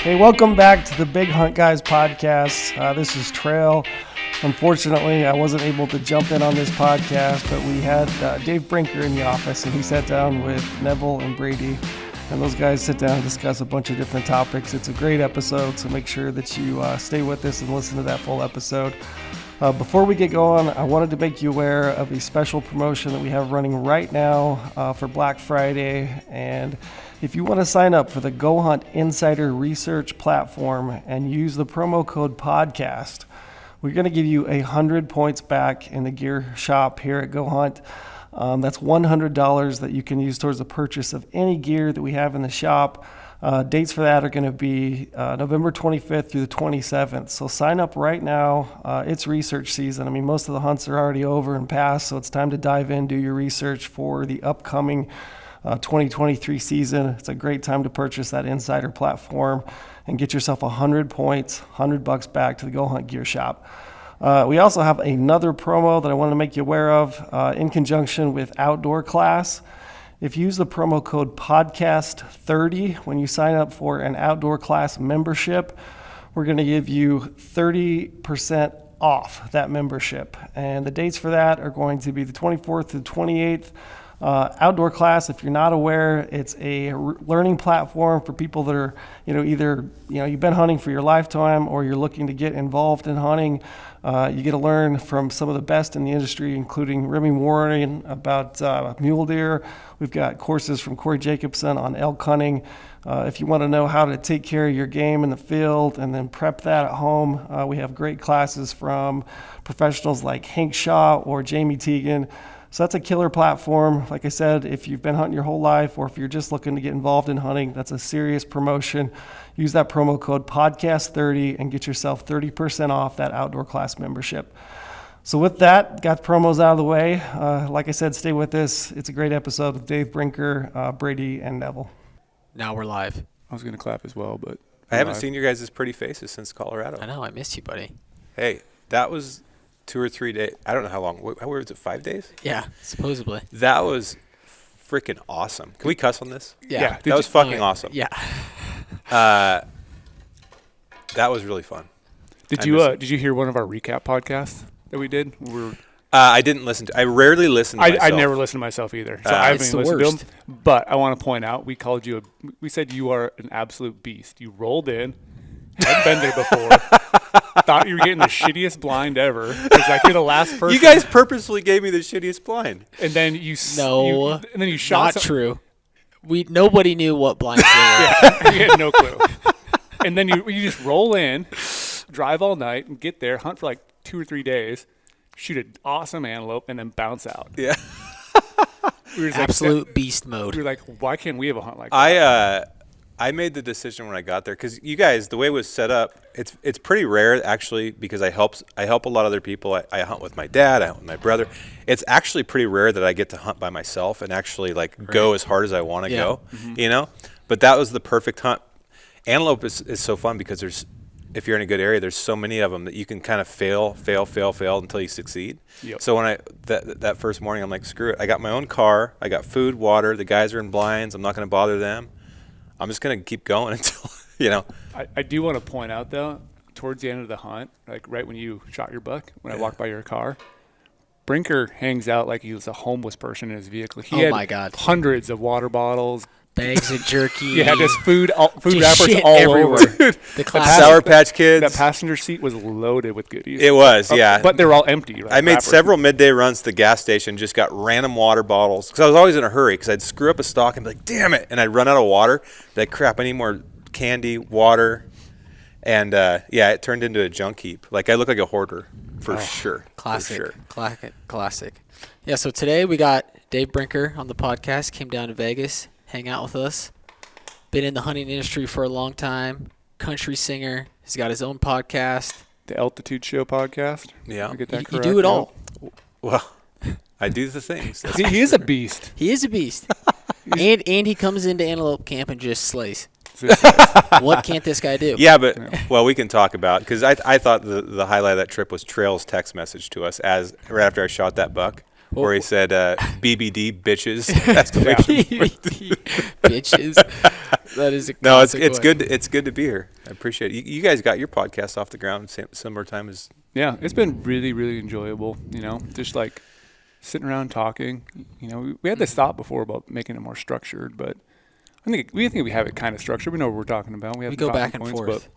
Hey, welcome back to the Big Hunt Guys podcast. This is Trail. Unfortunately, I wasn't able to jump in on this podcast, but we had Dave Brinker in the office, and he sat down with Neville and Brady, and those guys sit down and discuss a bunch of different topics. It's a great episode, so make sure that you stay with us and listen to that full episode. Before we get going, I wanted to make you aware of a special promotion that we have running right now for Black Friday. And if you want to sign up for the GoHunt Insider Research platform and use the promo code podcast, we're going to give you 100 points back in the gear shop here at GoHunt. That's $100 that you can use towards the purchase of any gear that we have in the shop. Dates for that are going to be November 25th through the 27th. So sign up right now. It's research season. I mean, most of the hunts are already over and past, so it's time to dive in, do your research for the upcoming 2023 season. It's a great time to purchase that Insider platform and get yourself 100 points, $100 back to the GoHunt Gear Shop. We also have another promo that I want to make you aware of in conjunction with Outdoor Class. If you use the promo code podcast30 when you sign up for an Outdoor Class membership, we're going to give you 30% off that membership. And the dates for that are going to be the 24th to the 28th. Outdoor Class, if you're not aware, it's a learning platform for people that are, either, you've been hunting for your lifetime or you're looking to get involved in hunting. You get to learn from some of the best in the industry, including Remy Warren about mule deer. We've got courses from Corey Jacobson on elk hunting. If you want to know how to take care of your game in the field and then prep that at home, we have great classes from professionals like Hank Shaw or Jamie Teagan. So that's a killer platform. Like I said, if you've been hunting your whole life or if you're just looking to get involved in hunting, that's a serious promotion. Use that promo code podcast30 and get yourself 30% off that Outdoor Class membership. So with that, got the promos out of the way. Like I said, stay with us. It's a great episode with Dave Brinker, Brady, and Neville. Now we're live. I was going to clap as well, but I haven't seen your guys' pretty faces since Colorado. I know. I missed you, buddy. Hey, that was 2 or 3 days. I don't know how long. Where was it? 5 days? Yeah, supposedly. That was freaking awesome. Can we cuss on this? Yeah. That was fucking awesome. Yeah. That was really fun. Did you hear one of our recap podcasts that we did? I didn't listen to. I rarely listen to myself. I never listen to myself either, so I haven't even listened to them. But I want to point out, we said you are an absolute beast. You rolled in, hadn't been there before, thought you were getting the shittiest blind ever because you're the last person. You guys purposely gave me the shittiest blind, and then you shot. Not true. Nobody knew what blinds they were. Yeah, we had no clue. And then you just roll in, drive all night, and get there, hunt for like 2 or 3 days, shoot an awesome antelope, and then bounce out. Yeah. We were absolute beast mode. We were like, why can't we have a hunt like that? I made the decision when I got there because you guys, the way it was set up, it's pretty rare actually because I help a lot of other people. I hunt with my dad, I hunt with my brother. It's actually pretty rare that I get to hunt by myself and actually go as hard as I want to go. Mm-hmm. But that was the perfect hunt. Antelope is so fun because if you're in a good area, there's so many of them that you can kind of fail until you succeed. Yep. So when that first morning, I'm like, screw it. I got my own car. I got food, water. The guys are in blinds. I'm not going to bother them. I'm just going to keep going until, I do want to point out, though, towards the end of the hunt, like right when you shot your buck, when I walked by your car, Brinker hangs out like he was a homeless person in his vehicle. He had my God. Hundreds of water bottles. Bags of jerky. Yeah, just food just wrappers shit all everywhere. over. The classic. Sour Patch Kids. That passenger seat was loaded with goodies. It was, yeah. But they were all empty. Right? I made several midday runs to the gas station, just got random water bottles. Because I was always in a hurry because I'd screw up a stock and be like, damn it. And I'd run out of water. Like, crap, I need more candy, water. And, it turned into a junk heap. Like, I look like a hoarder for sure. Classic. For sure. Classic. Yeah, so today we got Dave Brinker on the podcast. Came down to Vegas, hang out with us. Been in the hunting industry for a long time. Country singer. He's got his own podcast. The Altitude Show podcast. Yeah. I get that You correct? do it all. Well, I do the things. He is a beast. He is a beast. and he comes into antelope camp and just slays. What can't this guy do? Yeah, but we can talk about because I thought the highlight of that trip was Trail's text message to us right after I shot that buck. where he said BBD bitches. BBD bitches. That is a no. It's good. It's good to be here. I appreciate it. You guys got your podcast off the ground similar time as. Yeah, it's been really, really enjoyable. Just like sitting around talking. We had this thought before about making it more structured, but we think we have it kind of structured. We know what we're talking about. We go back and forth.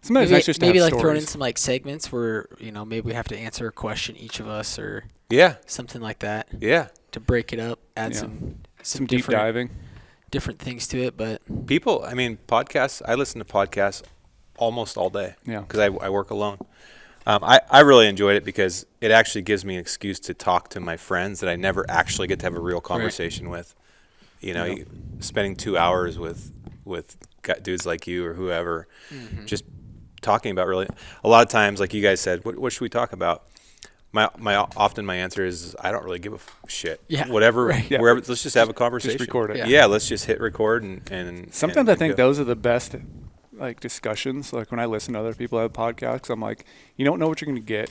Sometimes it's just maybe to have like stories. throwing in some like segments where maybe we have to answer a question each of us or something like that. Yeah. To break it up, add some deep diving, different things to it. But people, podcasts. I listen to podcasts almost all day. Yeah. Because I work alone. I really enjoyed it because it actually gives me an excuse to talk to my friends that I never actually get to have a real conversation with. Spending 2 hours with dudes like you or whoever, just talking about really a lot of times, like you guys said, what should we talk about? Often my answer is I don't really give a shit. Yeah. Whatever, right. wherever. Let's just have a conversation. Just record it. Yeah. Let's just hit record and. Sometimes I think those are the best like discussions. Like when I listen to other people have podcasts, I'm like, you don't know what you're going to get,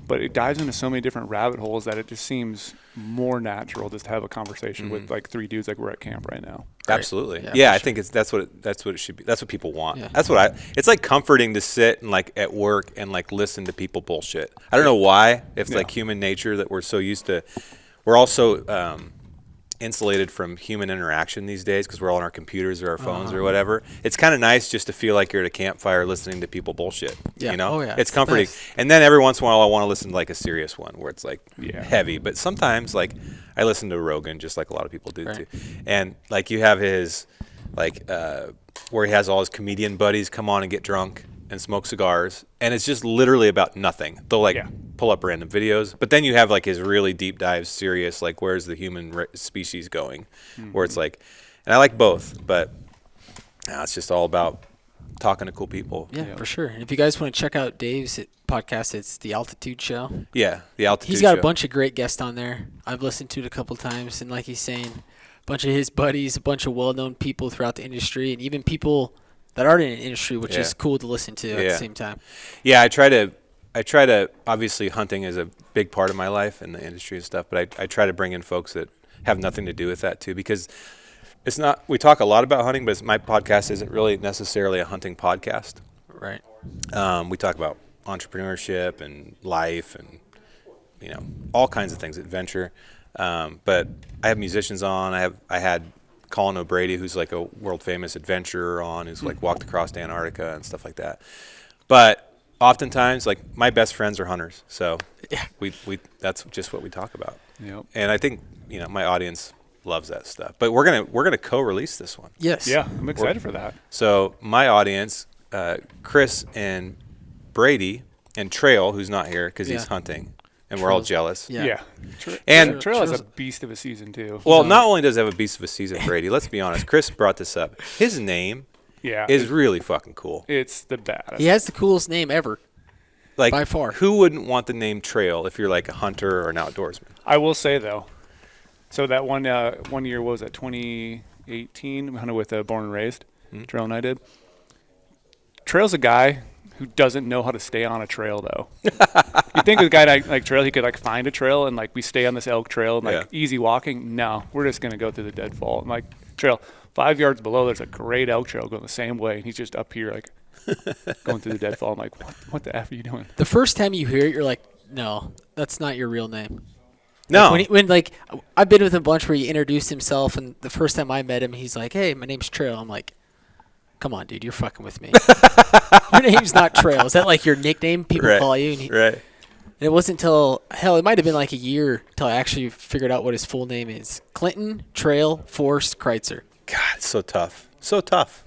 but it dives into so many different rabbit holes that it just seems more natural just to have a conversation with like three dudes like we're at camp right now. Absolutely. Right. Yeah, I think that's what it should be. That's what people want. Yeah. That's what it's like comforting to sit and like at work and like listen to people bullshit. I don't know why, if it's like human nature that we're so used to. We're also insulated from human interaction these days because we're all on our computers or our phones or whatever. It's kind of nice just to feel like you're at a campfire listening to people bullshit. Yeah. Oh, yeah. It's comforting. And then every once in a while I want to listen to like a serious one where it's like heavy. But sometimes like I listen to Rogan just like a lot of people do too. And like you have his like where he has all his comedian buddies come on and get drunk and smoke cigars, and it's just literally about nothing. They'll like pull up random videos, but then you have like his really deep dive, serious, like where's the human species going, where it's like, and I like both, but it's just all about talking to cool people. Yeah, for sure. And if you guys want to check out Dave's podcast, it's The Altitude Show. Yeah, The Altitude Show. He's got a bunch of great guests on there. I've listened to it a couple times, and like he's saying, a bunch of his buddies, a bunch of well-known people throughout the industry, and even people that aren't in the industry, which is cool to listen to at the same time. Yeah, I try to, obviously hunting is a big part of my life and the industry and stuff, but I try to bring in folks that have nothing to do with that too, because it's not, we talk a lot about hunting, but my podcast isn't really necessarily a hunting podcast. Right. We talk about entrepreneurship and life and, all kinds of things, adventure. But I have musicians on. I had Colin O'Brady, who's like a world famous adventurer on, who's like walked across Antarctica and stuff like that. But oftentimes, like my best friends are hunters, so we that's just what we talk about. Yep. And I think my audience loves that stuff. But we're gonna co-release this one. Yes. Yeah, I'm excited for that. So my audience, Chris and Brady and Trail, who's not here because he's hunting. And we're all jealous. Yeah. And Trail has a beast of a season too. Well, not only does he have a beast of a season, Brady, let's be honest. Chris brought this up. His name is really fucking cool. It's the best. He has the coolest name ever. Like, by far. Who wouldn't want the name Trail if you're like a hunter or an outdoorsman? I will say though, so that one year, what was that, 2018, hunted with Born and Raised, Trail and I did. Trail's a guy who doesn't know how to stay on a trail though. You think with a guy like Trail, he could like find a trail and like we stay on this elk trail and like easy walking. No, we're just gonna go through the deadfall. And like Trail, 5 yards below, there's a great elk trail going the same way, and he's just up here like going through the deadfall. I'm like, what the F are you doing? The first time you hear it, you're like, no, that's not your real name. No. Like when I've been with him a bunch where he introduced himself, and the first time I met him, he's like, hey, my name's Trail. I'm like, come on, dude, you're fucking with me. Your name's not Trail. Is that like your nickname people call you? And And it wasn't until, it might have been like a year until I actually figured out what his full name is. Clinton Trail Forrest Kreitzer. God, it's so tough. So tough.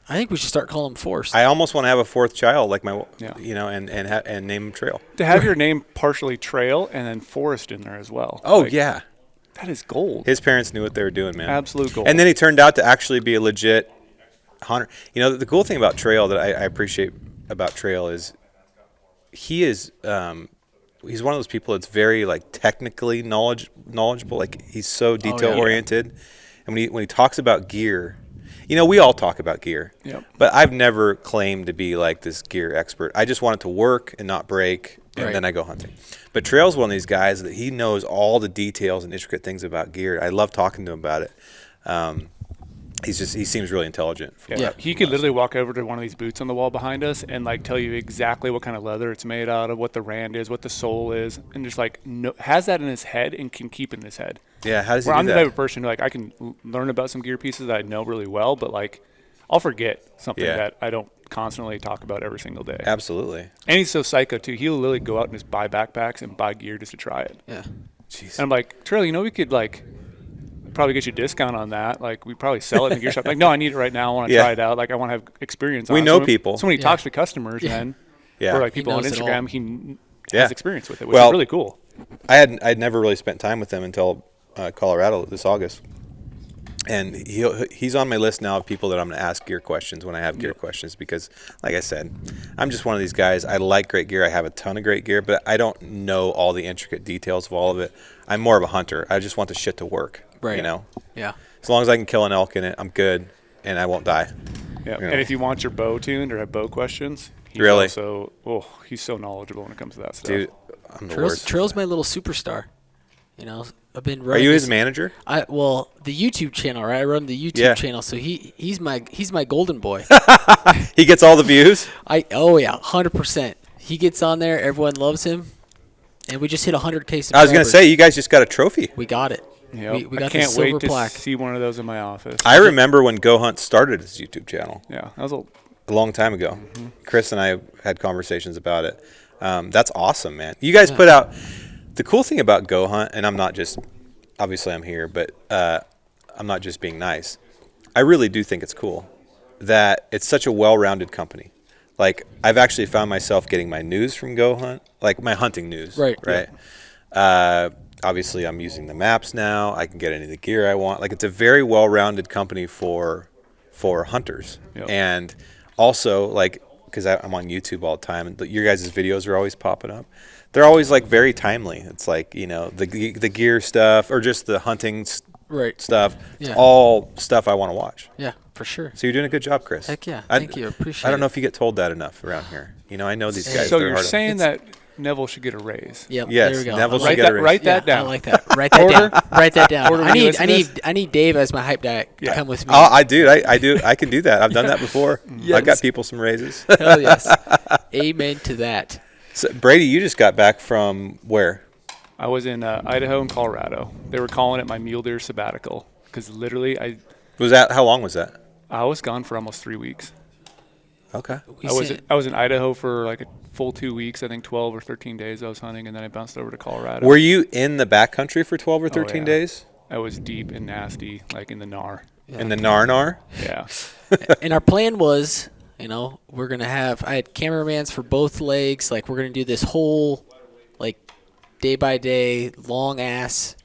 I think we should start calling him Forrest. I almost want to have a fourth child, like and name him Trail. To have your name partially Trail and then Forrest in there as well. Oh, yeah. That is gold. His parents knew what they were doing, man. Absolute gold. And then he turned out to actually be a legit hunter. The cool thing about Trail that I appreciate about Trail is he's one of those people that's very like technically knowledgeable. Like he's so detail oriented. And when he talks about gear, we all talk about gear. Yep. But I've never claimed to be like this gear expert. I just want it to work and not break, and then I go hunting. But Trail's one of these guys that he knows all the details and intricate things about gear. I love talking to him about it. he seems really intelligent. Yeah, he could literally walk over to one of these boots on the wall behind us and like tell you exactly what kind of leather it's made out of, what the rand is, what the sole is, and just like has that in his head and can keep it in his head. Yeah, how does he do I'm that? the type of person who like I can learn about some gear pieces that I know really well, but like I'll forget something that I don't constantly talk about every single day. Absolutely. And he's so psycho too. He'll literally go out and just buy backpacks and buy gear just to try it. Yeah. Jeez. And I'm like, Trail, we could like probably get you a discount on that. Like we probably sell it in the gear shop. Like, no, I need it right now. I want to try it out. Like I want to have experience on it. We know people. So when he talks to customers, or like people on Instagram, he has experience with it, which is really cool. I'd never really spent time with him until Colorado this August. And he's on my list now of people that I'm going to ask gear questions when I have gear questions because, like I said, I'm just one of these guys. I like great gear. I have a ton of great gear, but I don't know all the intricate details of all of it. I'm more of a hunter. I just want the shit to work, right? Yeah. As long as I can kill an elk in it, I'm good, and I won't die. Yeah. And if you want your bow tuned or have bow questions, he's he's so knowledgeable when it comes to that stuff. Dude, I'm the worst. Trail's my little superstar. I've been running. Are you his manager? The YouTube channel, right? I run the YouTube channel, so he's my golden boy. He gets all the views? 100%. He gets on there, everyone loves him, and we just hit 100K subscribers. I was going to say, you guys just got a trophy. We got it. Yep. We got I can't the silver wait to plaque. see one of those in my office. I remember when GoHunt started his YouTube channel. Yeah, that was a long time ago. Mm-hmm. Chris and I had conversations about it. That's awesome, man. You guys put out the cool thing about GoHunt, and I'm not just obviously I'm here, but I'm not just being nice. I really do think it's cool that it's such a well-rounded company. Like I've actually found myself getting my news from GoHunt, like my hunting news. Right. Yeah. Obviously, I'm using the maps now. I can get any of the gear I want. Like it's a very well-rounded company for hunters, and also like because I'm on YouTube all the time, and your guys' videos are always popping up. They're always like very timely. It's like the gear stuff or just the hunting stuff. It's all stuff I want to watch. Yeah, for sure. So you're doing a good job, Chris. Heck yeah, thank you. Appreciate it. I don't know if you get told that enough around here. I know these guys. So you're saying that Neville should get a raise. Yep. Yes, there we go. Neville should get a raise. Write that down. I like that. Write that down. Write that down. I need Dave as my hype guy. Come with me. Oh, I do. I can do that. I've done that before. Yes. I got people some raises. Hell yes. Amen to that. So Brady, you just got back from where? I was in Idaho and Colorado. They were calling it my Mule Deer sabbatical because literally How long was that? I was gone for almost 3 weeks. Okay. I was in Idaho for like a full 2 weeks. I think 12 or 13 days I was hunting, and then I bounced over to Colorado. Were you in the backcountry for 12 or 13 days? I was deep and nasty, like in the gnar. Yeah. In the gnar? Yeah. And our plan was, we're going to I had cameramans for both legs. Like, we're going to do this whole, like, day-by-day, long-ass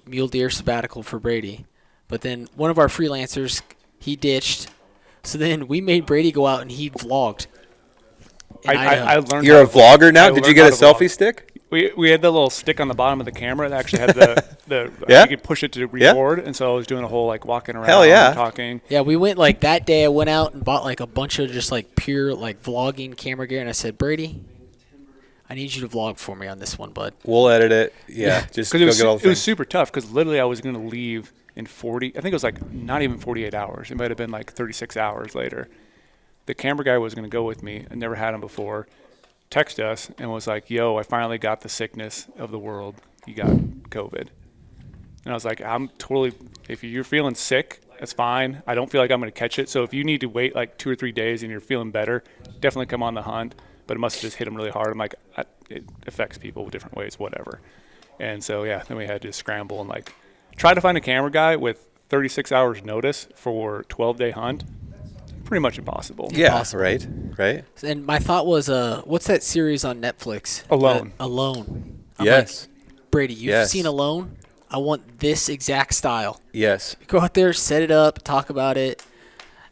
mule deer sabbatical for Brady. But then one of our freelancers, he ditched. So then we made Brady go out and he vlogged. I learned. You're a vlogger now? Did you get a selfie stick? We had the little stick on the bottom of the camera that actually had the you could push it to record, and so I was doing a whole like walking around and talking. Yeah, we went like that day I went out and bought like a bunch of just like pure like vlogging camera gear, and I said, Brady, I need you to vlog for me on this one, bud. We'll edit it. Yeah. Just go get all the things. It was super tough because literally I was going to leave in 40, I think it was like not even 48 hours. It might have been like 36 hours later. The camera guy was going to go with me. I never had him before. Text us and was like, yo, I finally got the sickness of the world. You got COVID. And I was like, if you're feeling sick, that's fine. I don't feel like I'm going to catch it. So if you need to wait like 2 or 3 days and you're feeling better, definitely come on the hunt. But it must have just hit him really hard. I'm like, it affects people different ways, whatever. And so, then we had to scramble and like try to find a camera guy with 36 hours notice for a 12-day hunt. Pretty much impossible. Yeah, impossible. Right. And my thought was, what's that series on Netflix? Alone. Alone. I'm yes. Like, Brady, you've seen Alone? I want this exact style. Yes. Go out there, set it up, talk about it.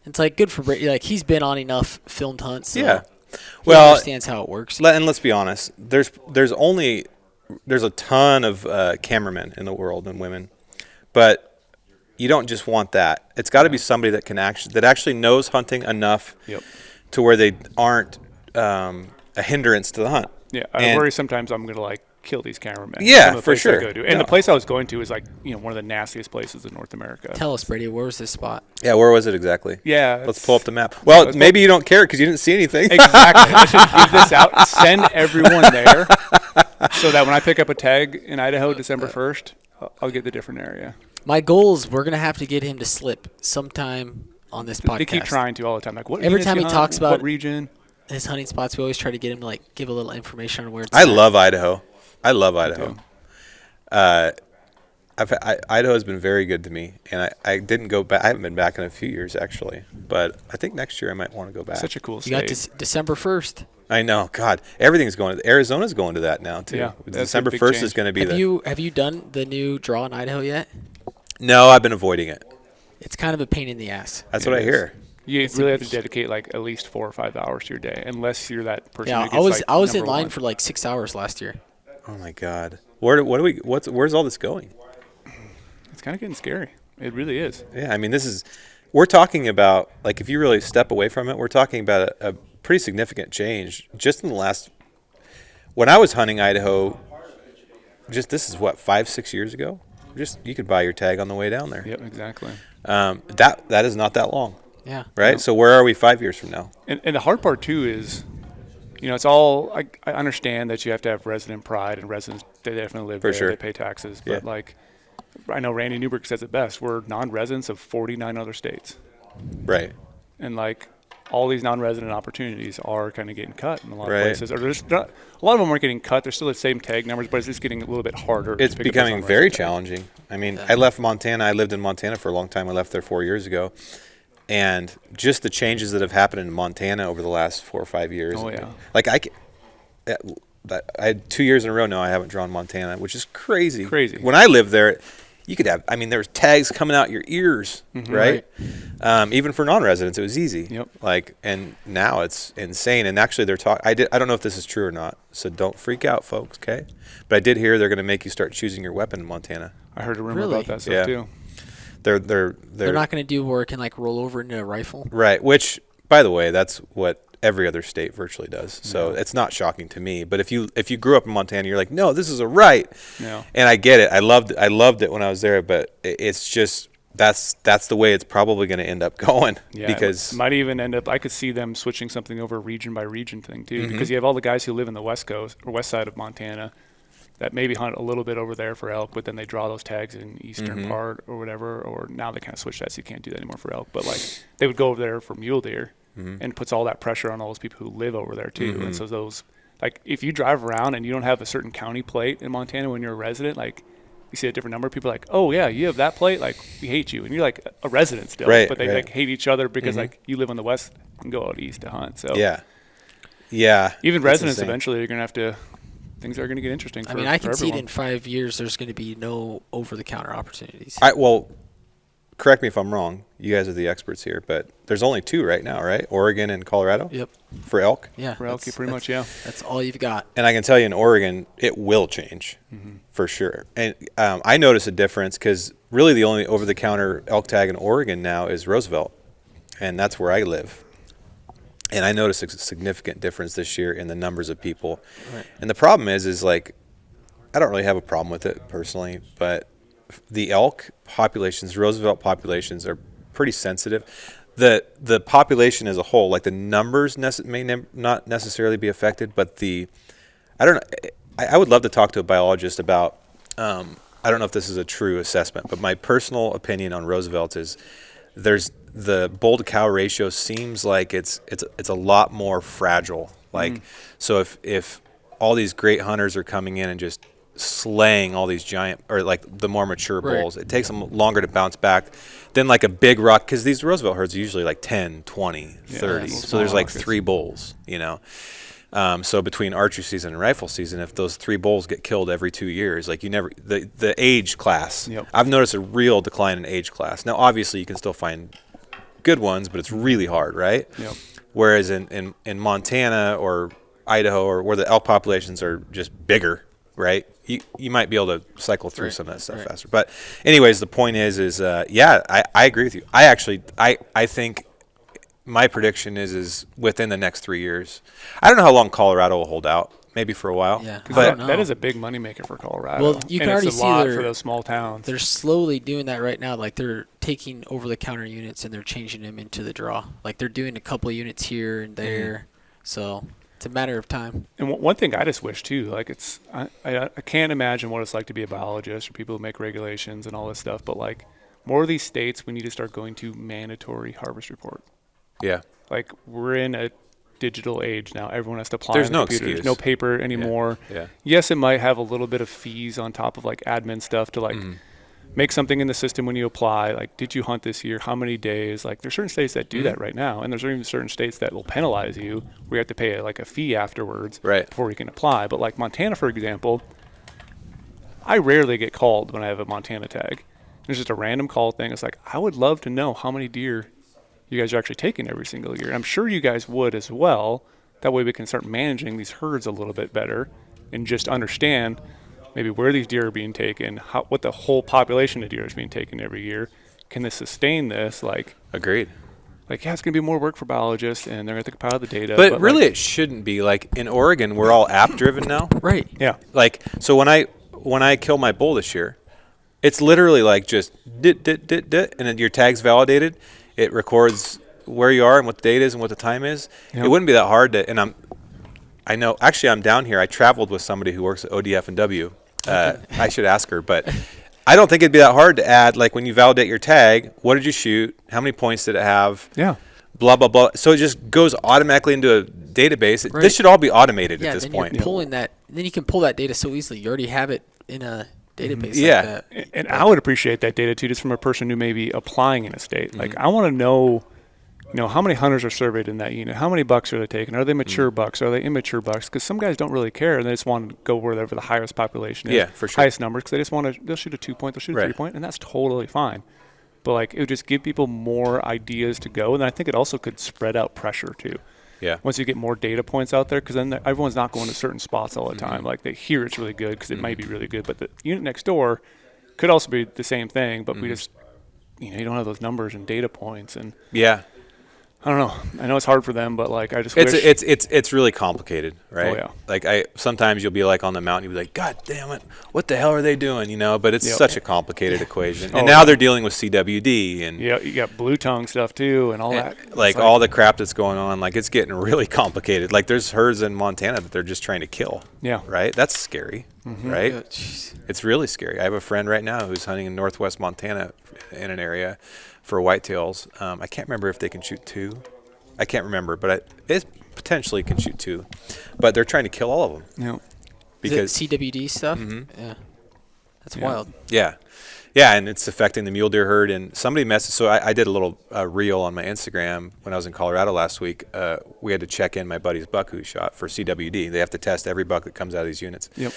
It's like good for Brady. Like he's been on enough filmed hunts. So he understands how it works. And let's be honest. There's a ton of cameramen in the world and women, but you don't just want that. It's got to be somebody that actually knows hunting enough to where they aren't a hindrance to the hunt. Yeah, I worry sometimes I'm going to like kill these cameramen. Yeah, for sure. And the place I was going to is like, one of the nastiest places in North America. Tell us, Brady, where was this spot? Yeah, where was it exactly? Yeah. Let's pull up the map. Well, maybe you don't care because you didn't see anything. Exactly. I should give this out. Send everyone there so that when I pick up a tag in Idaho December 1st, I'll get the different area. My goal is we're going to have to get him to slip sometime on this podcast. They keep trying to all the time. Like, what every time he talks about what region, his hunting spots, we always try to get him to like give a little information on where it's I love Idaho. Idaho. Idaho has been very good to me, and I didn't go back. I haven't been back in a few years actually, but I think next year I might want to go back. Such a cool state. You got December 1st. I know. God, everything's going. Arizona's going to that now too. Yeah, December 1st is going to be. Have you done the new draw in Idaho yet? No, I've been avoiding it. It's kind of a pain in the ass. That's what I hear. You really have to dedicate like at least 4 or 5 hours to your day, unless you're that person. Yeah, who gets, I was in line one. for like 6 hours last year. Oh my God, where's all this going? It's kind of getting scary. It really is. Yeah, I mean, we're talking about, like, if you really step away from it, we're talking about a pretty significant change just in the last. When I was hunting Idaho, this is what 5-6 years ago. You could buy your tag on the way down there. Yep, exactly. That is not that long. Yeah. Right. So where are we 5 years from now? And the hard part too is, it's all. I understand that you have to have resident pride, and residents, they definitely live there. Sure. They pay taxes, but I know Randy Newberg says it best. We're non-residents of 49 other states. Right. And all these non-resident opportunities are kind of getting cut in a lot of Right. places. Or a lot of them aren't getting cut. They're still the same tag numbers, but it's just getting a little bit harder. It's to pick up becoming those very non-resident tags. challenging. I mean, I left Montana. I lived in Montana for a long time. I left there 4 years ago. And just the changes that have happened in Montana over the last 4 or 5 years. Oh, yeah. Like I had 2 years in a row now I haven't drawn Montana, which is crazy. Crazy. When I lived there, you could have, there was tags coming out your ears, right? Even for non-residents, it was easy. Yep. And now it's insane. And actually, they're talking. I don't know if this is true or not, so don't freak out, folks. Okay, but I did hear they're going to make you start choosing your weapon in Montana. I heard a rumor about that stuff Yeah. too. They're not going to do where it can like roll over into a rifle. Right. Which, by the way, that's what every other state virtually does. So it's not shocking to me. But if you grew up in Montana, you're like, no, this is a right. Yeah. And I get it. I loved it when I was there. But it's just that's the way it's probably going to end up going. Yeah, because it might even end up. I could see them switching something over region by region thing too, because you have all the guys who live in the west coast or west side of Montana that maybe hunt a little bit over there for elk, but then they draw those tags in eastern part or whatever. Or now they kind of switch that, so you can't do that anymore for elk. But they would go over there for mule deer. And puts all that pressure on all those people who live over there too. And so those, if you drive around and you don't have a certain county plate in Montana when you're a resident, you see a different number, people are like, oh yeah, you have that plate, we hate you, and you're like a resident still, right, but they hate each other because you live on the west and go out east to hunt. So yeah, even residents eventually are gonna have to. Things are gonna get interesting. I can see it everyone. in 5 years. There's going to be no over-the-counter opportunities. Correct me if I'm wrong. You guys are the experts here, but there's only 2 right now, right? Oregon and Colorado? Yep. For elk? Yeah. For elk, pretty much, yeah. That's all you've got. And I can tell you in Oregon, it will change for sure. And I notice a difference because really the only over-the-counter elk tag in Oregon now is Roosevelt, and that's where I live. And I notice a significant difference this year in the numbers of people. Right. And the problem is I don't really have a problem with it personally, but the elk populations, Roosevelt populations, are pretty sensitive. The population as a whole, the numbers may not necessarily be affected, but I don't know. I would love to talk to a biologist about. I don't know if this is a true assessment, but my personal opinion on Roosevelt is the bull to cow ratio seems like it's a lot more fragile. So if all these great hunters are coming in and just slaying all these giant or the more mature bulls, it takes them longer to bounce back than a big rock, because these Roosevelt herds are usually 10, 20, 30. So there's 3 bulls, so between archery season and rifle season, if those 3 bulls get killed every 2 years, the age class, I've noticed a real decline in age class. Now obviously you can still find good ones, but it's really hard, right? Whereas in Montana or Idaho, or where the elk populations are just bigger, right? You might be able to cycle through some of that stuff faster. But anyways, the point is I agree with you. I think my prediction is within the next 3 years. I don't know how long Colorado will hold out. maybe for a while. Yeah, but that is a big moneymaker for Colorado. Well, you can already see for those small towns. They're slowly doing that right now. Like they're taking over-the-counter units and they're changing them into the draw. Like they're doing a couple of units here and there. So it's a matter of time. And one thing I just wish too, like I can't imagine what it's like to be a biologist or people who make regulations and all this stuff. But like more of these states, we need to start going to mandatory harvest report. Yeah. Like we're in a digital age now. Everyone has to apply. There's on no computers. excuse. No paper anymore. Yeah. Yes, it might have a little bit of fees on top of like admin stuff to like make something in the system when you apply. Like, did you hunt this year? How many days? Like, there's certain states that do that right now, and there's even certain states that will penalize you where you have to pay a fee afterwards before you can apply. But like Montana, for example, I rarely get called when I have a Montana tag. There's just a random call thing. It's like, I would love to know how many deer you guys are actually taking every single year. And I'm sure you guys would as well. That way we can start managing these herds a little bit better and just understand maybe where these deer are being taken, what the whole population of deer is being taken every year. Can this sustain this? Like, agreed. Like, yeah, it's going to be more work for biologists, and they're going to compile the data. But really, it shouldn't be. Like, in Oregon, we're all app-driven now. Right. Yeah. Like, so when I kill my bull this year, it's literally like just dit, and then your tag's validated. It records where you are and what the date is and what the time is. Yep. It wouldn't be that hard to, and I know, actually I'm down here. I traveled with somebody who works at ODF and W. I should ask her, but I don't think it'd be that hard to add, like when you validate your tag, what did you shoot? How many points did it have? Yeah. Blah, blah, blah. So it just goes automatically into a database. Right. This should all be automated at this point. You're pulling that, then you can pull that data so easily. You already have it in a database like that. And I would appreciate that data too, just from a person who may be applying in a state. Like, I want to know, how many hunters are surveyed in that unit? How many bucks are they taking? Are they mature bucks? Are they immature bucks? Because some guys don't really care, and they just want to go wherever the highest population is. Yeah, for sure. Highest numbers, because they just want to, they'll shoot a 2-point, they'll shoot a 3-point, and that's totally fine. But, like, it would just give people more ideas to go, and I think it also could spread out pressure, too. Yeah. Once you get more data points out there, because then everyone's not going to certain spots all the time. Like, they hear it's really good because it might be really good, but the unit next door could also be the same thing, but we just, you don't have those numbers and data points. And yeah. I don't know. I know it's hard for them, but like I just wish. It's it's really complicated, right? Oh, yeah. Like sometimes you'll be like on the mountain, you'll be like, God damn it, what the hell are they doing? But it's such a complicated equation. And now they're dealing with CWD and you got blue tongue stuff too, and all that. Like all the crap that's going on, like it's getting really complicated. Like there's herds in Montana that they're just trying to kill. Yeah. Right. That's scary. Right. Yeah, it's really scary. I have a friend right now who's hunting in northwest Montana in an area for whitetails. I can't remember if they can shoot 2. I can't remember, but it potentially can shoot 2. But they're trying to kill all of them. Yeah. Because CWD stuff? Yeah. That's wild. Yeah. Yeah, and it's affecting the mule deer herd. And somebody messaged, so I did a little reel on my Instagram when I was in Colorado last week. We had to check in my buddy's buck who shot for CWD. They have to test every buck that comes out of these units. Yep.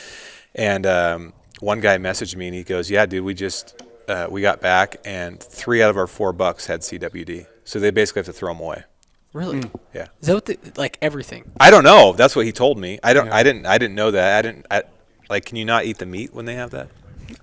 And one guy messaged me and he goes, yeah, dude, we got back and 3 out of our 4 bucks had CWD. So they basically have to throw them away. Really? Yeah. Is that what everything? I don't know. That's what he told me. I didn't know that. Can you not eat the meat when they have that?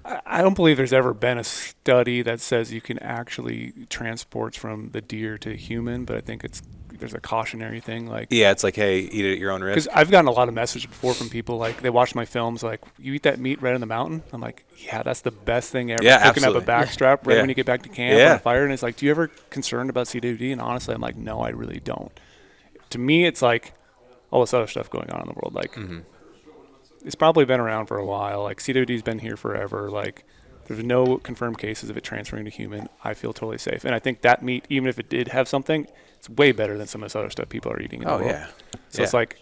I don't believe there's ever been a study that says you can actually transport from the deer to human, but I think there's a cautionary thing. Like, yeah, it's like, hey, eat it at your own risk. Because I've gotten a lot of messages before from people, like, they watch my films, like, you eat that meat right on the mountain? I'm like, yeah, that's the best thing ever. Yeah, Cooking up a backstrap right when you get back to camp on a fire, and it's like, do you ever concerned about CWD? And honestly, I'm like, no, I really don't. To me, it's like all this other stuff going on in the world. Like, it's probably been around for a while. Like, CWD's been here forever. Like, there's no confirmed cases of it transferring to human. I feel totally safe. And I think that meat, even if it did have something, it's way better than some of this other stuff people are eating in the world. Yeah. So it's like,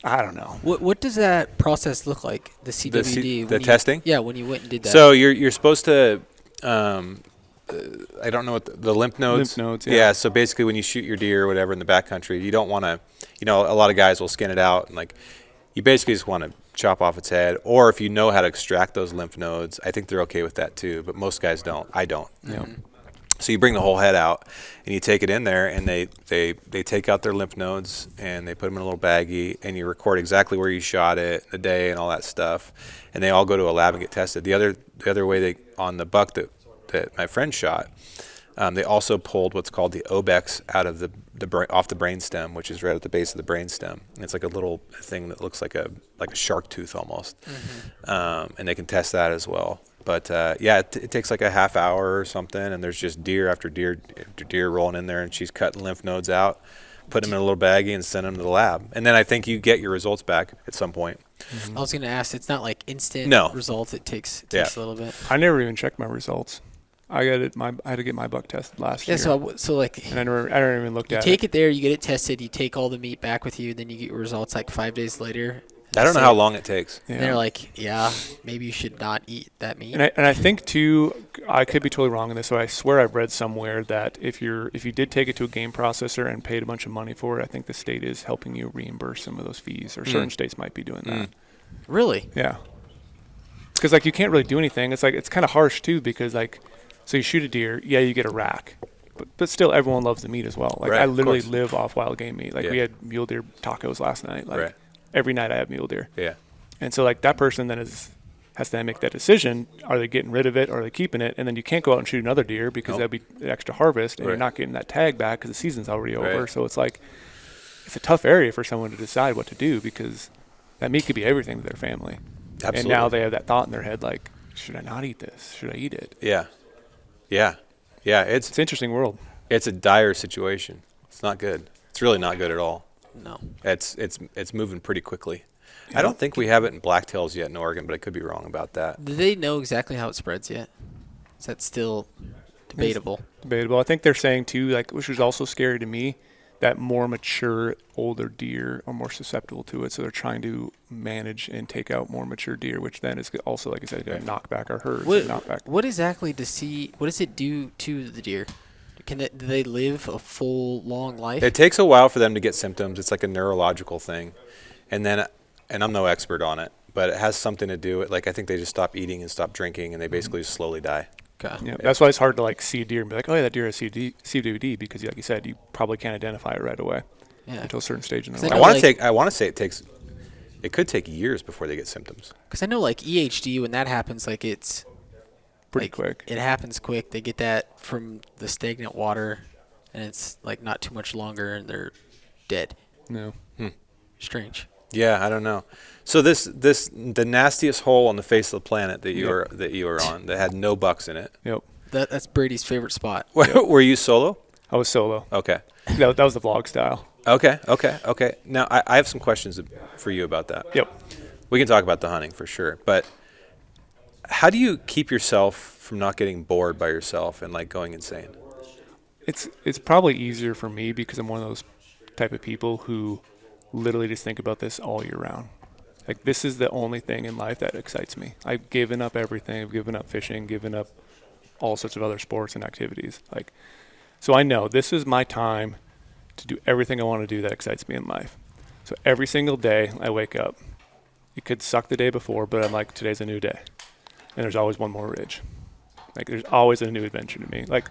I don't know. What does that process look like, the CWD? The testing? Yeah, when you went and did that. So you're supposed to, I don't know what the lymph nodes. Lymph nodes, yeah. So basically when you shoot your deer or whatever in the backcountry, you don't want to, a lot of guys will skin it out and like, you basically just want to chop off its head. Or if you know how to extract those lymph nodes, I think they're okay with that too. But most guys don't. I don't. Yeah. So you bring the whole head out and you take it in there and they take out their lymph nodes and they put them in a little baggie and you record exactly where you shot it, the day and all that stuff. And they all go to a lab and get tested. The other way on the buck that my friend shot, they also pulled what's called the obex out of off the brainstem, which is right at the base of the brainstem. And it's like a little thing that looks like a shark tooth almost. And they can test that as well. But it takes like a half hour or something, and there's just deer after deer after deer rolling in there, and she's cutting lymph nodes out, putting them in a little baggie, and sending them to the lab. And then I think you get your results back at some point. I was going to ask, it's not like instant results. It takes a little bit. I never even checked my results. I had to get my buck tested last year. Yeah, so like, and I don't even look at it. You take it there, you get it tested, you take all the meat back with you, then you get your results like 5 days later. I don't know how long it takes. And they're like, maybe you should not eat that meat. And I think too, I could be totally wrong on this. So I swear I've read somewhere that if you did take it to a game processor and paid a bunch of money for it, I think the state is helping you reimburse some of those fees, or certain states might be doing that. Really? Yeah. Because like you can't really do anything. It's like it's kind of harsh too, because like, so you shoot a deer, you get a rack, but still everyone loves the meat as well. Like I literally live off wild game meat. Like we had mule deer tacos last night. Like every night I have mule deer. Yeah. And so like that person then has to then make that decision. Are they getting rid of it, or are they keeping it? And then you can't go out and shoot another deer because that'd be an extra harvest, and you're not getting that tag back because the season's already over. So it's like, it's a tough area for someone to decide what to do, because that meat could be everything to their family. Absolutely. And now they have that thought in their head, like, should I not eat this? Should I eat it? Yeah. It's an interesting world. It's a dire situation. It's not good. It's really not good at all. No. It's moving pretty quickly. I don't think we have it in blacktails yet in Oregon, but I could be wrong about that. Do they know exactly how it spreads yet? Is that still debatable? It's debatable. I think they're saying too, like, which was also scary to me, that more mature, older deer are more susceptible to it. So they're trying to manage and take out more mature deer, which then is also, like I said, going to knock back our herds. What exactly what does it do to the deer? Do they live a full, long life? It takes a while for them to get symptoms. It's like a neurological thing. And I'm no expert on it, but it has something to do with, like, I think they just stop eating and stop drinking, and they basically just slowly die. Okay. Yeah, that's why it's hard to like see a deer and be like, oh yeah, that deer has CWD, because like you said, you probably can't identify it right away until a certain stage in their life. I want to say it could take years before they get symptoms. Because I know like EHD, when that happens, like it's pretty quick. It happens quick. They get that from the stagnant water, and it's like not too much longer, and they're dead. No. Strange. Yeah, I don't know. So the nastiest hole on the face of the planet that you were on that had no bucks in it. Yep. That's Brady's favorite spot. Were you solo? I was solo. Okay. That was the vlog style. Okay. Now I have some questions for you about that. Yep. We can talk about the hunting for sure, but how do you keep yourself from not getting bored by yourself and like going insane? It's probably easier for me because I'm one of those type of people who literally just think about this all year round. Like, this is the only thing in life that excites me. I've given up everything. I've given up fishing, given up all sorts of other sports and activities. Like, so I know this is my time to do everything I want to do that excites me in life. So every single day I wake up, it could suck the day before, but I'm like, today's a new day. And there's always one more ridge. Like, there's always a new adventure to me. Like,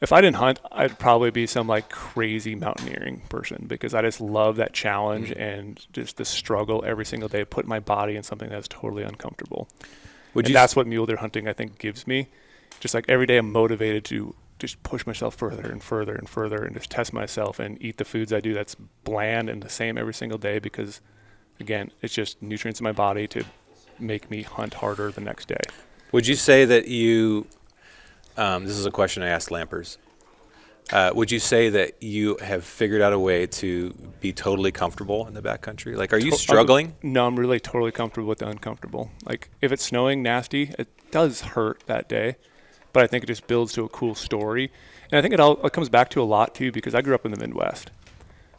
if I didn't hunt, I'd probably be some like crazy mountaineering person, because I just love that challenge and just the struggle every single day, putting my body in something that's totally uncomfortable. That's what mule deer hunting, I think, gives me. Just like every day I'm motivated to just push myself further and further and further and just test myself and eat the foods I do that's bland and the same every single day, because, again, it's just nutrients in my body to make me hunt harder the next day. Would you say that you this is a question I asked Lampers. Would you say that you have figured out a way to be totally comfortable in the backcountry? Like, are you struggling? No, I'm really totally comfortable with the uncomfortable. Like, if it's snowing nasty, it does hurt that day, but I think it just builds to a cool story. And I think it comes back to a lot, too, because I grew up in the Midwest.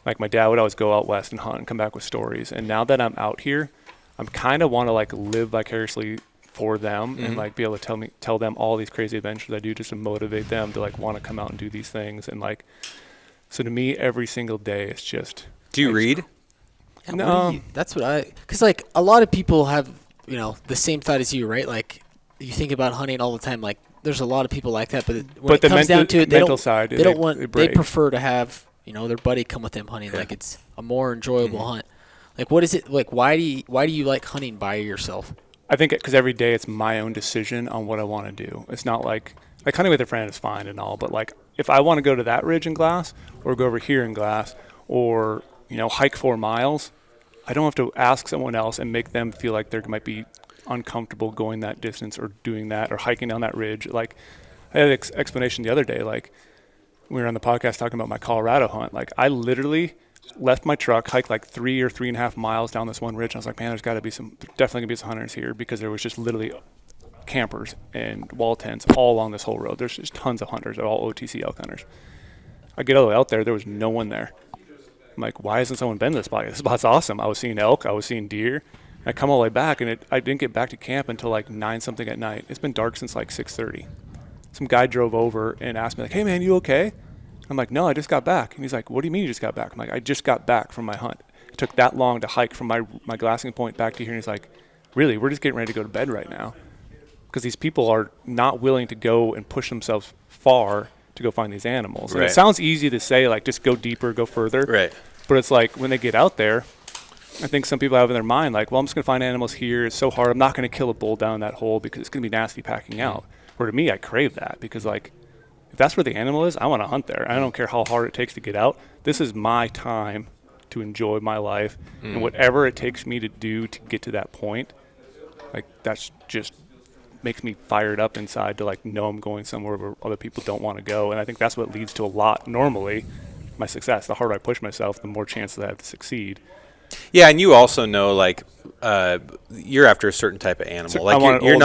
Like, my dad would always go out west and hunt and come back with stories. And now that I'm out here, I'm kind of want to, like, live vicariously for them and like be able to tell them all these crazy adventures I do, just to motivate them to like want to come out and do these things. And like, so to me, every single day it's just. Do you read? No, that's what because like a lot of people have, the same thought as you, right? Like, you think about hunting all the time. Like, there's a lot of people like that, but when it comes down to it, they prefer to have, their buddy come with them hunting. Yeah. Like, it's a more enjoyable hunt. Like, what is it like? Why do you like hunting by yourself? I think because every day it's my own decision on what I want to do. It's not like hunting with a friend is fine and all, but like if I want to go to that ridge in Glass or go over here in Glass or, hike 4 miles, I don't have to ask someone else and make them feel like they might be uncomfortable going that distance or doing that or hiking down that ridge. Like, I had an explanation the other day. Like, we were on the podcast talking about my Colorado hunt. Like, I literally left my truck, hiked like 3 or 3.5 miles down this one ridge. I was like, man, there's definitely gonna be some hunters here, because there was just literally campers and wall tents all along this whole road. There's just tons of hunters. They're all OTC elk hunters. I get all the way out there was no one there. I'm like, why hasn't someone been to this spot? This spot's awesome. I was seeing elk, I was seeing deer. I come all the way back, and I didn't get back to camp until like 9 something at night. It's been dark since like 6:30. Some guy drove over and asked me like, hey man, you okay? I'm like, no, I just got back. And he's like, what do you mean you just got back? I'm like, I just got back from my hunt. It took that long to hike from my glassing point back to here. And he's like, really, we're just getting ready to go to bed right now, because these people are not willing to go and push themselves far to go find these animals. Right. And it sounds easy to say, like, just go deeper, go further. Right. But it's like, when they get out there, I think some people have in their mind, like, well, I'm just going to find animals here. It's so hard. I'm not going to kill a bull down that hole because it's going to be nasty packing out. Where to me, I crave that, because, like, if that's where the animal is, I want to hunt there. I don't care how hard it takes to get out. This is my time to enjoy my life. And whatever it takes me to do to get to that point, like, that's just makes me fired up inside to, like, know I'm going somewhere where other people don't want to go. And I think that's what leads to a lot, normally, my success. The harder I push myself, the more chances I have to succeed. Yeah, and you also know, like, you're after a certain type of animal. So like, you're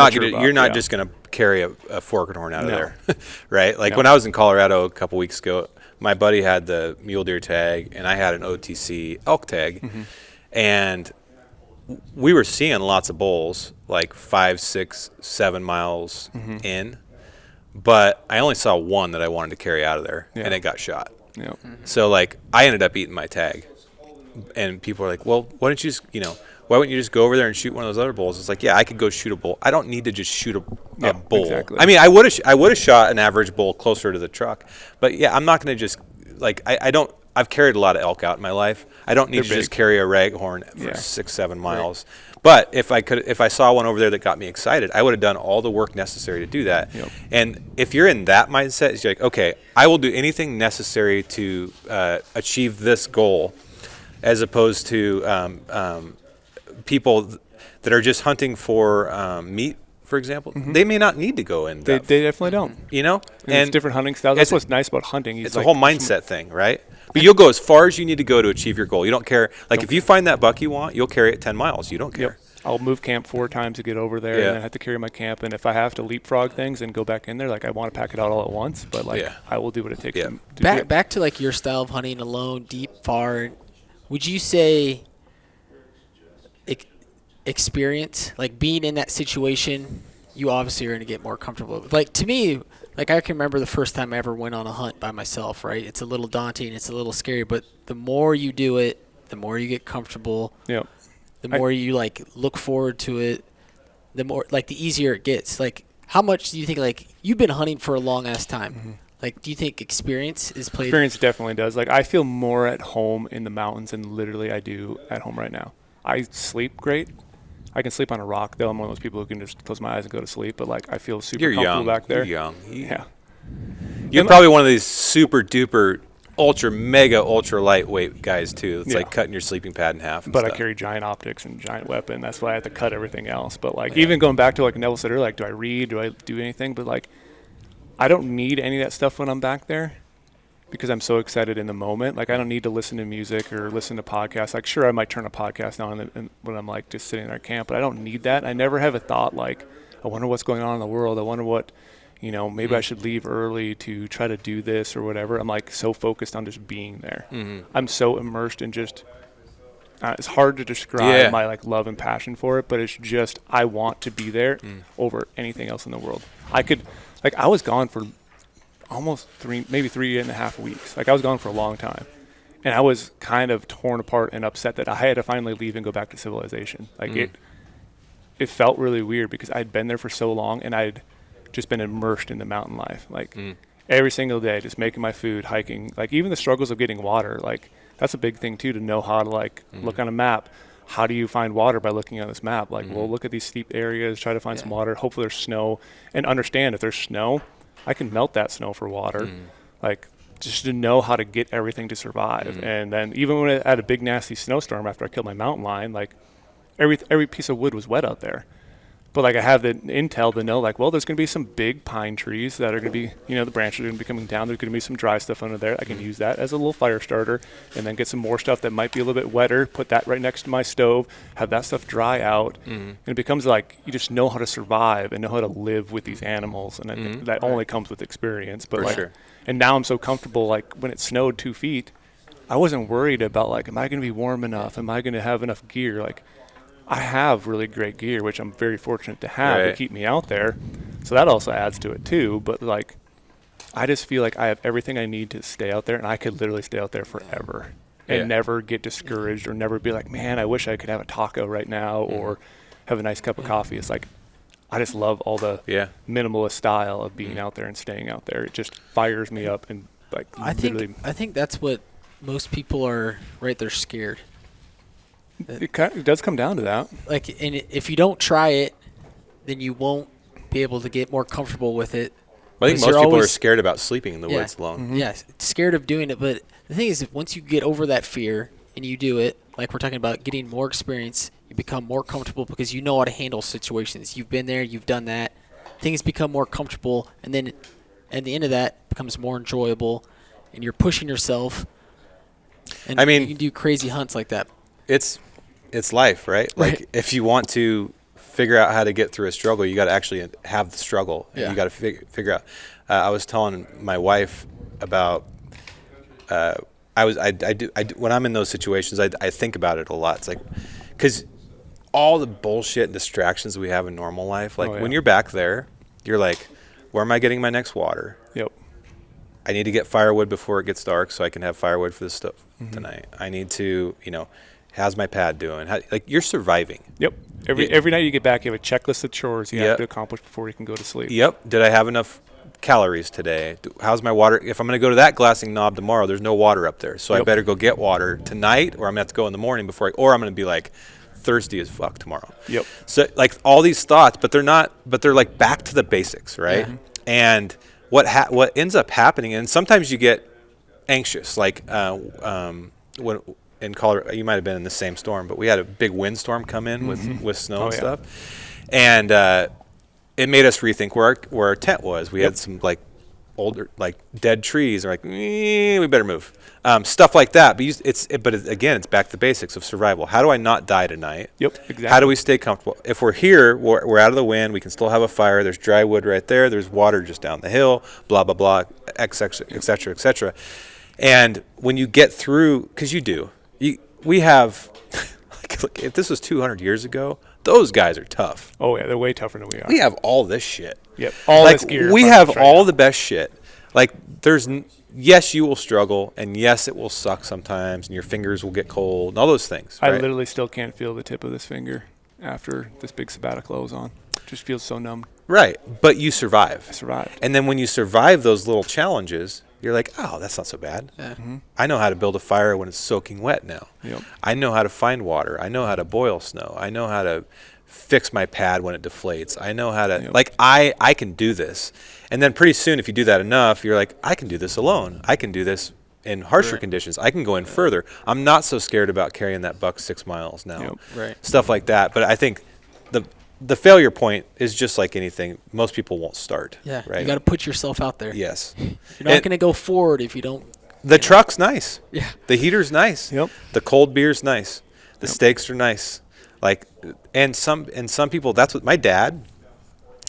not just going to carry a forked horn out of there, right? Like, when I was in Colorado a couple weeks ago, my buddy had the Mule Deer tag, and I had an OTC elk tag, and we were seeing lots of bulls, like 5, 6, 7 miles in, but I only saw one that I wanted to carry out of there, and it got shot. Yep. So, like, I ended up eating my tag. And people are like, well, why wouldn't you just go over there and shoot one of those other bulls? It's like, yeah, I could go shoot a bull. I don't need to just shoot a bull. Exactly. I mean, I would have shot an average bull closer to the truck. But, yeah, I'm not going to just, like, I've carried a lot of elk out in my life. I don't need to just carry a raghorn for 6, 7 miles. Right. But if I saw one over there that got me excited, I would have done all the work necessary to do that. Yep. And if you're in that mindset, it's like, okay, I will do anything necessary to achieve this goal, as opposed to people that are just hunting for meat, for example. They may not need to go in. They definitely don't. And it's different hunting styles. That's what's nice about hunting. It's a whole mindset thing, right? But you'll go as far as you need to go to achieve your goal. You don't care. Like, if you find that buck you want, you'll carry it 10 miles. You don't care. Yep. I'll move camp 4 times to get over there, and then I have to carry my camp. And if I have to leapfrog things and go back in there, like, I want to pack it out all at once, but, like, I will do what it takes to do it. Back to, like, your style of hunting alone, deep, far. Would you say experience, like, being in that situation, you obviously are going to get more comfortable. Like, to me, like, I can remember the first time I ever went on a hunt by myself, right? It's a little daunting. It's a little scary. But the more you do it, the more you get comfortable. Yep. The more you, like, look forward to it, the more, like, the easier it gets. Like, how much do you think, like, you've been hunting for a long-ass time. Like, do you think experience is played? Experience definitely does. Like, I feel more at home in the mountains than literally I do at home right now. I sleep great. I can sleep on a rock, though. I'm one of those people who can just close my eyes and go to sleep. But, like, I feel super comfortable back there. You're young. Yeah. You're probably one of these super duper ultra lightweight guys too. It's like cutting your sleeping pad in half. But I carry giant optics and giant weapon. That's why I have to cut everything else. But, like, even going back to, like, Neville said earlier, like, do I read? Do I do anything? But, like, I don't need any of that stuff when I'm back there, because I'm so excited in the moment. Like, I don't need to listen to music or listen to podcasts. Like, sure, I might turn a podcast on when I'm, like, just sitting there at camp, but I don't need that. I never have a thought like, I wonder what's going on in the world. I wonder what, maybe I should leave early to try to do this or whatever. I'm, like, so focused on just being there. I'm so immersed in just it's hard to describe my, like, love and passion for it, but it's just I want to be there over anything else in the world. I was gone for almost 3.5 weeks. Like, I was gone for a long time. And I was kind of torn apart and upset that I had to finally leave and go back to civilization. Like, it felt really weird because I'd been there for so long and I'd just been immersed in the mountain life. Like, every single day, just making my food, hiking. Like, even the struggles of getting water, like, that's a big thing, too, to know how to, like, look on a map. How do you find water? By looking on this map. Like, well, look at these steep areas, try to find some water. Hopefully there's snow. And understand if there's snow, I can melt that snow for water. like just to know how to get everything to survive. And then even when I had a big nasty snowstorm after I killed my mountain lion, like every piece of wood was wet out there. But like I have the intel to know, like, well, there's going to be some big pine trees that are going to be, the branches are going to be coming down. There's going to be some dry stuff under there. I can use that as a little fire starter, and then get some more stuff that might be a little bit wetter, put that right next to my stove, have that stuff dry out. And it becomes like you just know how to survive and know how to live with these animals. And that only comes with experience. But and now I'm so comfortable, like when it snowed 2 feet, I wasn't worried about like, am I going to be warm enough? Am I going to have enough gear? Like, I have really great gear, which I'm very fortunate to have to keep me out there. So that also adds to it too. But like, I just feel like I have everything I need to stay out there, and I could literally stay out there forever and never get discouraged or never be like, man, I wish I could have a taco right now or have a nice cup of coffee. It's like, I just love all the minimalist style of being out there and staying out there. It just fires me up and like I think that's what most people are, right? They're scared. It does come down to that. Like, and if you don't try it, then you won't be able to get more comfortable with it. Well, I think most people are scared about sleeping in the woods alone. Yeah, scared of doing it. But the thing is, once you get over that fear and you do it, like we're talking about getting more experience, you become more comfortable because you know how to handle situations. You've been there, you've done that. Things become more comfortable, and then at the end of that, it becomes more enjoyable, and you're pushing yourself. And you can do crazy hunts like that. It's life, right? Like if you want to figure out how to get through a struggle, you got to actually have the struggle. And you got to figure out. I was telling my wife about. When I'm in those situations, I think about it a lot. It's like, because all the bullshit and distractions we have in normal life, like when you're back there, you're like, where am I getting my next water? Yep. I need to get firewood before it gets dark so I can have firewood for the stove tonight. I need to, how's my pad doing? Like, you're surviving. Yep. Every night you get back, you have a checklist of chores you have to accomplish before you can go to sleep. Yep. Did I have enough calories today? How's my water? If I'm going to go to that glassing knob tomorrow, there's no water up there. So I better go get water tonight, or I'm going to have to go in the morning or I'm going to be like thirsty as fuck tomorrow. Yep. So like all these thoughts, but they're like back to the basics, right? Yeah. And what ends up happening, and sometimes you get anxious, like when in Colorado, you might have been in the same storm, but we had a big windstorm come in with snow and stuff, and it made us rethink where our tent was. We had some like older, like dead trees, and we better move, stuff like that. But again, it's back to the basics of survival. How do I not die tonight? Yep, exactly. How do we stay comfortable? If we're here, we're out of the wind. We can still have a fire. There's dry wood right there. There's water just down the hill. Blah blah blah, et cetera, et cetera, et cetera. And when you get through, because we have, look, if this was 200 years ago, those guys are tough. Oh yeah, they're way tougher than we are. We have all this shit. Yep, all this gear. We have all the best shit. Like, yes, you will struggle, and yes, it will suck sometimes, and your fingers will get cold, and all those things. I right? literally still can't feel the tip of this finger after this big sabbatical I was on. It just feels so numb. Right, but you survive. I survived. And then when you survive those little challenges, you're like, oh, that's not so bad. Yeah. Mm-hmm. I know how to build a fire when it's soaking wet now. Yep. I know how to find water. I know how to boil snow. I know how to fix my pad when it deflates. I know how to, I can do this. And then pretty soon, if you do that enough, you're like, I can do this alone. I can do this in harsher conditions. I can go in further. I'm not so scared about carrying that buck 6 miles now. Yep. Right. Stuff like that. But I think the failure point is just like anything. Most people won't start. Yeah. Right. You got to put yourself out there. Yes. You're not going to go forward if you don't. The truck's nice. Yeah. The heater's nice. Yep. The cold beer's nice. The steaks are nice. Like, and some people, that's what my dad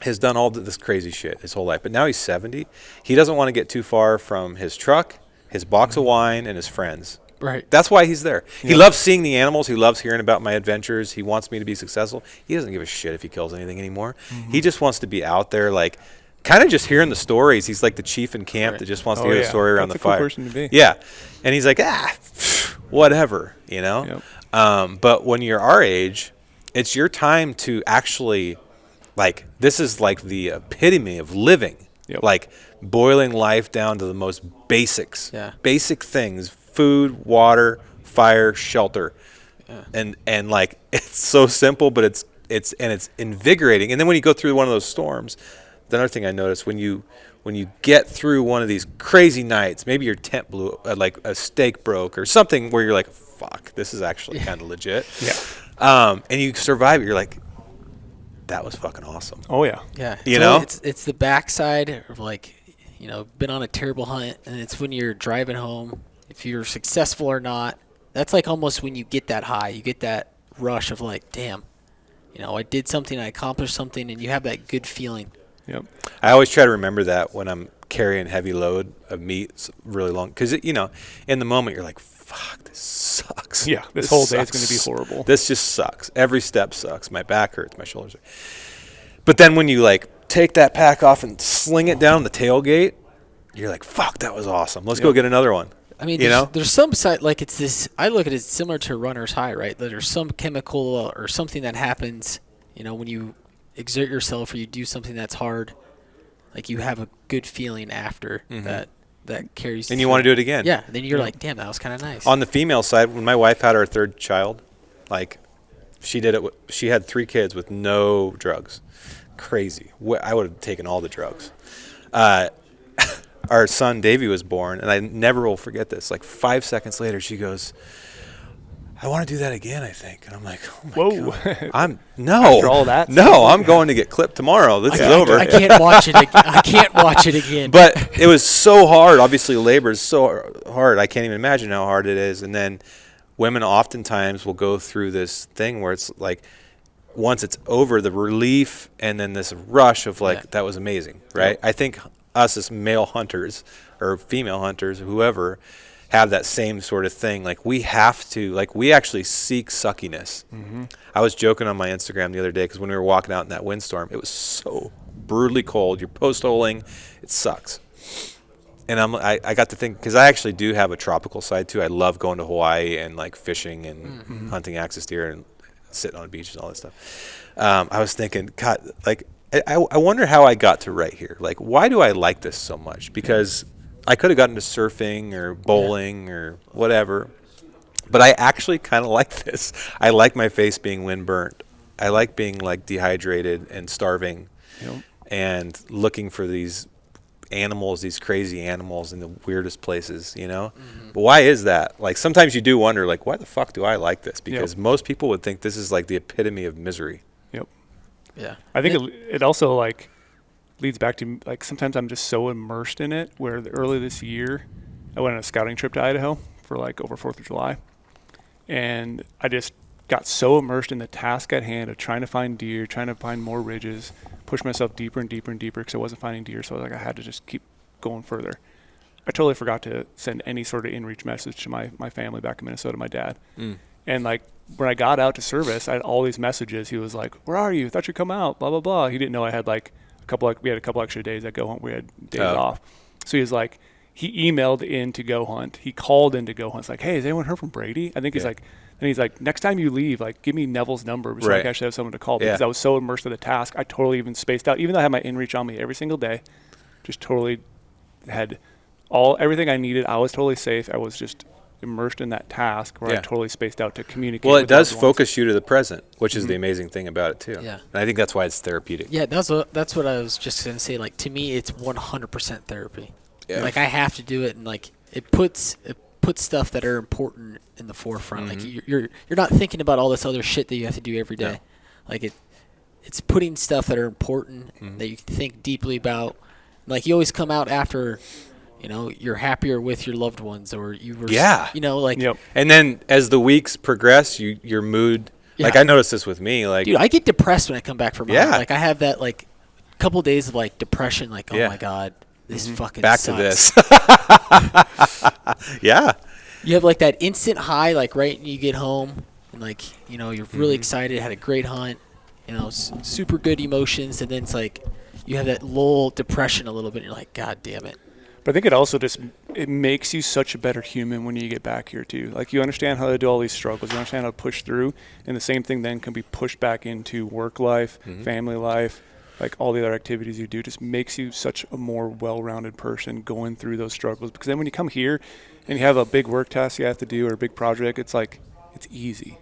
has done, all this crazy shit his whole life. But now he's 70. He doesn't want to get too far from his truck, his box of wine, and his friends. Right. That's why he's there. He loves seeing the animals. He loves hearing about my adventures. He wants me to be successful. He doesn't give a shit if he kills anything anymore. He just wants to be out there, like, kind of just hearing the stories. He's like the chief in camp that just wants to hear the story around the fire. That's a cool person to be. Yeah. And he's like, whatever, you know? Yep. But when you're our age, it's your time to actually, like, this is like the epitome of living. Yep. Like, boiling life down to the most basics. Yeah. Basic things. Food, water, fire, shelter. Yeah. And like, it's so simple, but it's invigorating. And then when you go through one of those storms, another thing I noticed when you get through one of these crazy nights, maybe your tent blew, like a stake broke or something where you're like, fuck, this is actually kind of legit. Yeah. And you survive it, you're like, that was fucking awesome. Oh, yeah. Yeah. You know? It's the backside of, like, you know, been on a terrible hunt, and it's when you're driving home, if you're successful or not. That's like almost when you get that high. You get that rush of like, damn, you know, I did something, I accomplished something, and you have that good feeling. Yep. I always try to remember that when I'm carrying heavy load of meat really long. Because, you know, in the moment, you're like, fuck, this sucks. Yeah, this whole day is going to be horrible. This just sucks. Every step sucks. My back hurts. My shoulders hurt. But then when you, like, take that pack off and sling it down the tailgate, you're like, fuck, that was awesome. Let's go get another one. I mean, you know? There's some side, like it's this, I look at it similar to a runner's high, right? There's some chemical or something that happens, you know, when you exert yourself or you do something that's hard, like you have a good feeling after that carries. And you want to do it again. Yeah. Then you're like, damn, that was kind of nice. On the female side, when my wife had our third child, like she did it, she had 3 kids with no drugs. Crazy. I would have taken all the drugs. Our son Davey was born, and I never will forget this. Like 5 seconds later, she goes, I want to do that again, I think. And I'm like, oh my God. After all that? No, I'm going to get clipped tomorrow. This is over. I can't watch it. I can't watch it again. But it was so hard. Obviously, labor is so hard. I can't even imagine how hard it is. And then women oftentimes will go through this thing where it's like, once it's over, the relief and then this rush of like, that was amazing, right? I think us as male hunters or female hunters, whoever, have that same sort of thing. Like we have to, like we actually seek suckiness. Mm-hmm. I was joking on my Instagram the other day because when we were walking out in that windstorm, it was so brutally cold. You're post-holing, it sucks. And I got to think, because I actually do have a tropical side too. I love going to Hawaii and like fishing and hunting axis deer and sitting on beaches and all that stuff. I was thinking, God, like I wonder how I got to right here. Like, why do I like this so much? Because I could have gotten to surfing or bowling or whatever, but I actually kind of like this. I like my face being wind burnt. I like being like dehydrated and starving and looking for these animals, these crazy animals in the weirdest places, you know? But why is that? Like, sometimes you do wonder, like, why the fuck do I like this? Because most people would think this is like the epitome of misery. Yeah. I think it also like leads back to like sometimes I'm just so immersed in it where early this year I went on a scouting trip to Idaho for like over 4th of July. And I just got so immersed in the task at hand of trying to find deer, trying to find more ridges, push myself deeper and deeper and deper because I wasn't finding deer. So I was like, I had to just keep going further. I totally forgot to send any sort of in-reach message to my family back in Minnesota, my dad. And like when I got out to service, I had all these messages. He was like, where are you? I thought you'd come out, blah, blah, blah. He didn't know I had like we had a couple extra days at GoHunt. We had days off. So he was like, he emailed in to GoHunt. He called in to GoHunt. It's like, hey, has anyone heard from Brady? I think he's like, and he's like, next time you leave, like, give me Neville's number so I can actually have someone to call. Because I was so immersed in the task, I totally even spaced out. Even though I had my in-reach on me every single day, just totally had everything I needed. I was totally safe. I was just immersed in that task where I totally spaced out to communicate. Well, it does focus you to the present, which is the amazing thing about it too. Yeah. And I think that's why it's therapeutic. Yeah, that's what I was just going to say. Like, to me, it's 100% therapy. Yeah. Like, I have to do it, and like it puts stuff that are important in the forefront. Like you're not thinking about all this other shit that you have to do every day. Like it's putting stuff that are important that you can think deeply about. Like, you always come out after, you know, you're happier with your loved ones, or you were, you know, like. And then as the weeks progress, your mood. Like, I noticed this with me. Like, dude, I get depressed when I come back from hunt. Like, I have that like couple days of like depression. Like, oh my God, this fucking back sucks. to this. You have like that instant high, like right when you get home, and like, you know, you're really excited, had a great hunt, you know, super good emotions, and then it's like you have that lull depression a little bit, and you're like, God damn it. But I think it also it makes you such a better human when you get back here too. Like, you understand how to do all these struggles, you understand how to push through, and the same thing then can be pushed back into work life, family life, like all the other activities you do. Just makes you such a more well-rounded person going through those struggles. Because then when you come here and you have a big work task you have to do or a big project, it's like, it's easy.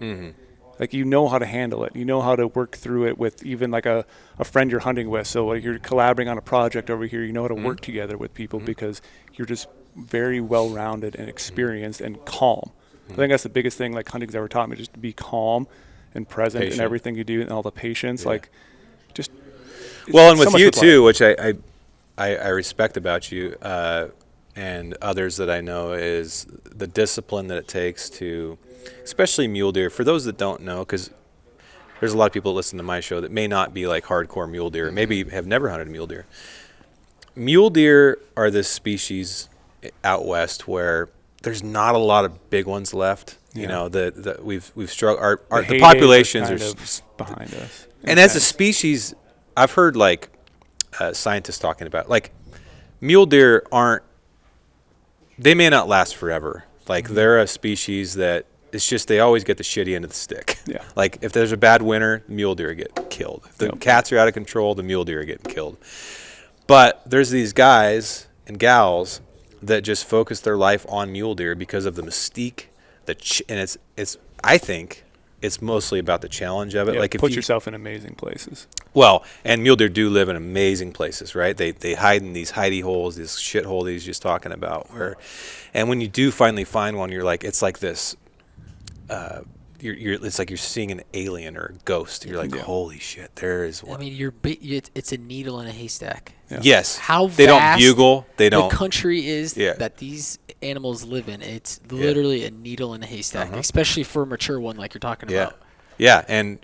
Like, you know how to handle it. You know how to work through it with even like a friend you're hunting with. So like you're collaborating on a project over here, you know how to work together with people because you're just very well-rounded and experienced and calm. I think that's the biggest thing like hunting's ever taught me, just to be calm and present in everything you do and all the patience. Like, just well, and with you too, which I respect about you and others that I know, is the discipline that it takes to, especially mule deer. For those that don't know, because there's a lot of people that listen to my show that may not be like hardcore mule deer, maybe have never hunted mule deer. Mule deer are this species out west where there's not a lot of big ones left. You know, we've struggled. The populations are behind us. And as a species, I've heard like scientists talking about, like, mule deer they may not last forever. Like, they're a species that it's just they always get the shitty end of the stick. Yeah. Like, if there's a bad winter, mule deer get killed. If the cats are out of control, the mule deer are getting killed. But there's these guys and gals that just focus their life on mule deer because of the mystique, and it's I think it's mostly about the challenge of it. Yeah, like, if put yourself in amazing places. Well, and mule deer do live in amazing places, right? They hide in these hidey holes, this shithole that he's just talking about. And when you do finally find one, you're like, it's like this. It's like you're seeing an alien or a ghost. You're like, holy shit, there is one. I mean, it's a needle in a haystack. Yeah. Yes. How they don't bugle. They don't. The country is that these animals live in. It's literally a needle in a haystack, especially for a mature one like you're talking about. Yeah, and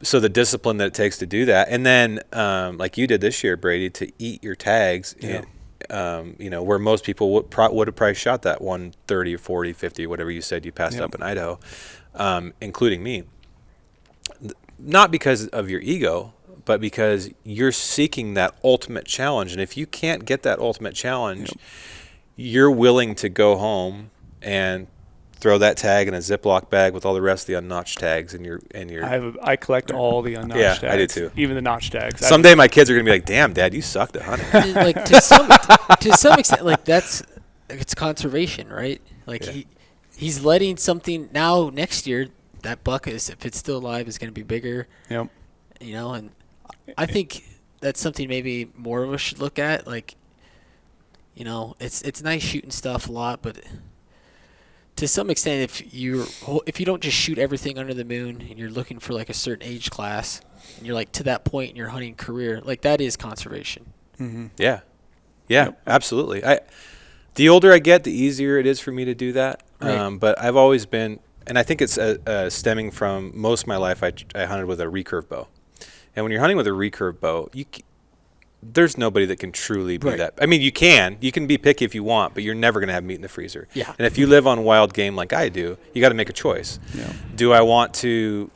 so the discipline that it takes to do that, and then like you did this year, Brady, to eat your tags. Yeah. Where most people would have probably shot that 130 or 40, 50, whatever you said you passed up in Idaho, including me. Not because of your ego, but because you're seeking that ultimate challenge. And if you can't get that ultimate challenge, you're willing to go home and throw that tag in a Ziploc bag with all the rest of the unnotched tags in your. I collect all the unnotched tags. Yeah, I do too. Even the notched tags. Someday my kids are gonna be like, "Damn, Dad, you sucked at hunting." Like, to some extent, like, it's conservation, right? Like, he's letting something now. Next year, that buck if it's still alive, is gonna be bigger. Yep. And I think that's something maybe more of us should look at. Like, it's nice shooting stuff a lot, but to some extent, if you don't just shoot everything under the moon and you're looking for like a certain age class and you're like to that point in your hunting career, like, that is conservation. Mm-hmm. Yeah, absolutely. The older I get, the easier it is for me to do that. Right. But I've always been, and I think it's stemming from most of my life. I hunted with a recurve bow, and when you're hunting with a recurve bow, there's nobody that can truly be that. I mean, you can be picky if you want, but you're never going to have meat in the freezer. Yeah. And if you live on wild game like I do, you got to make a choice. Yeah. Do I want to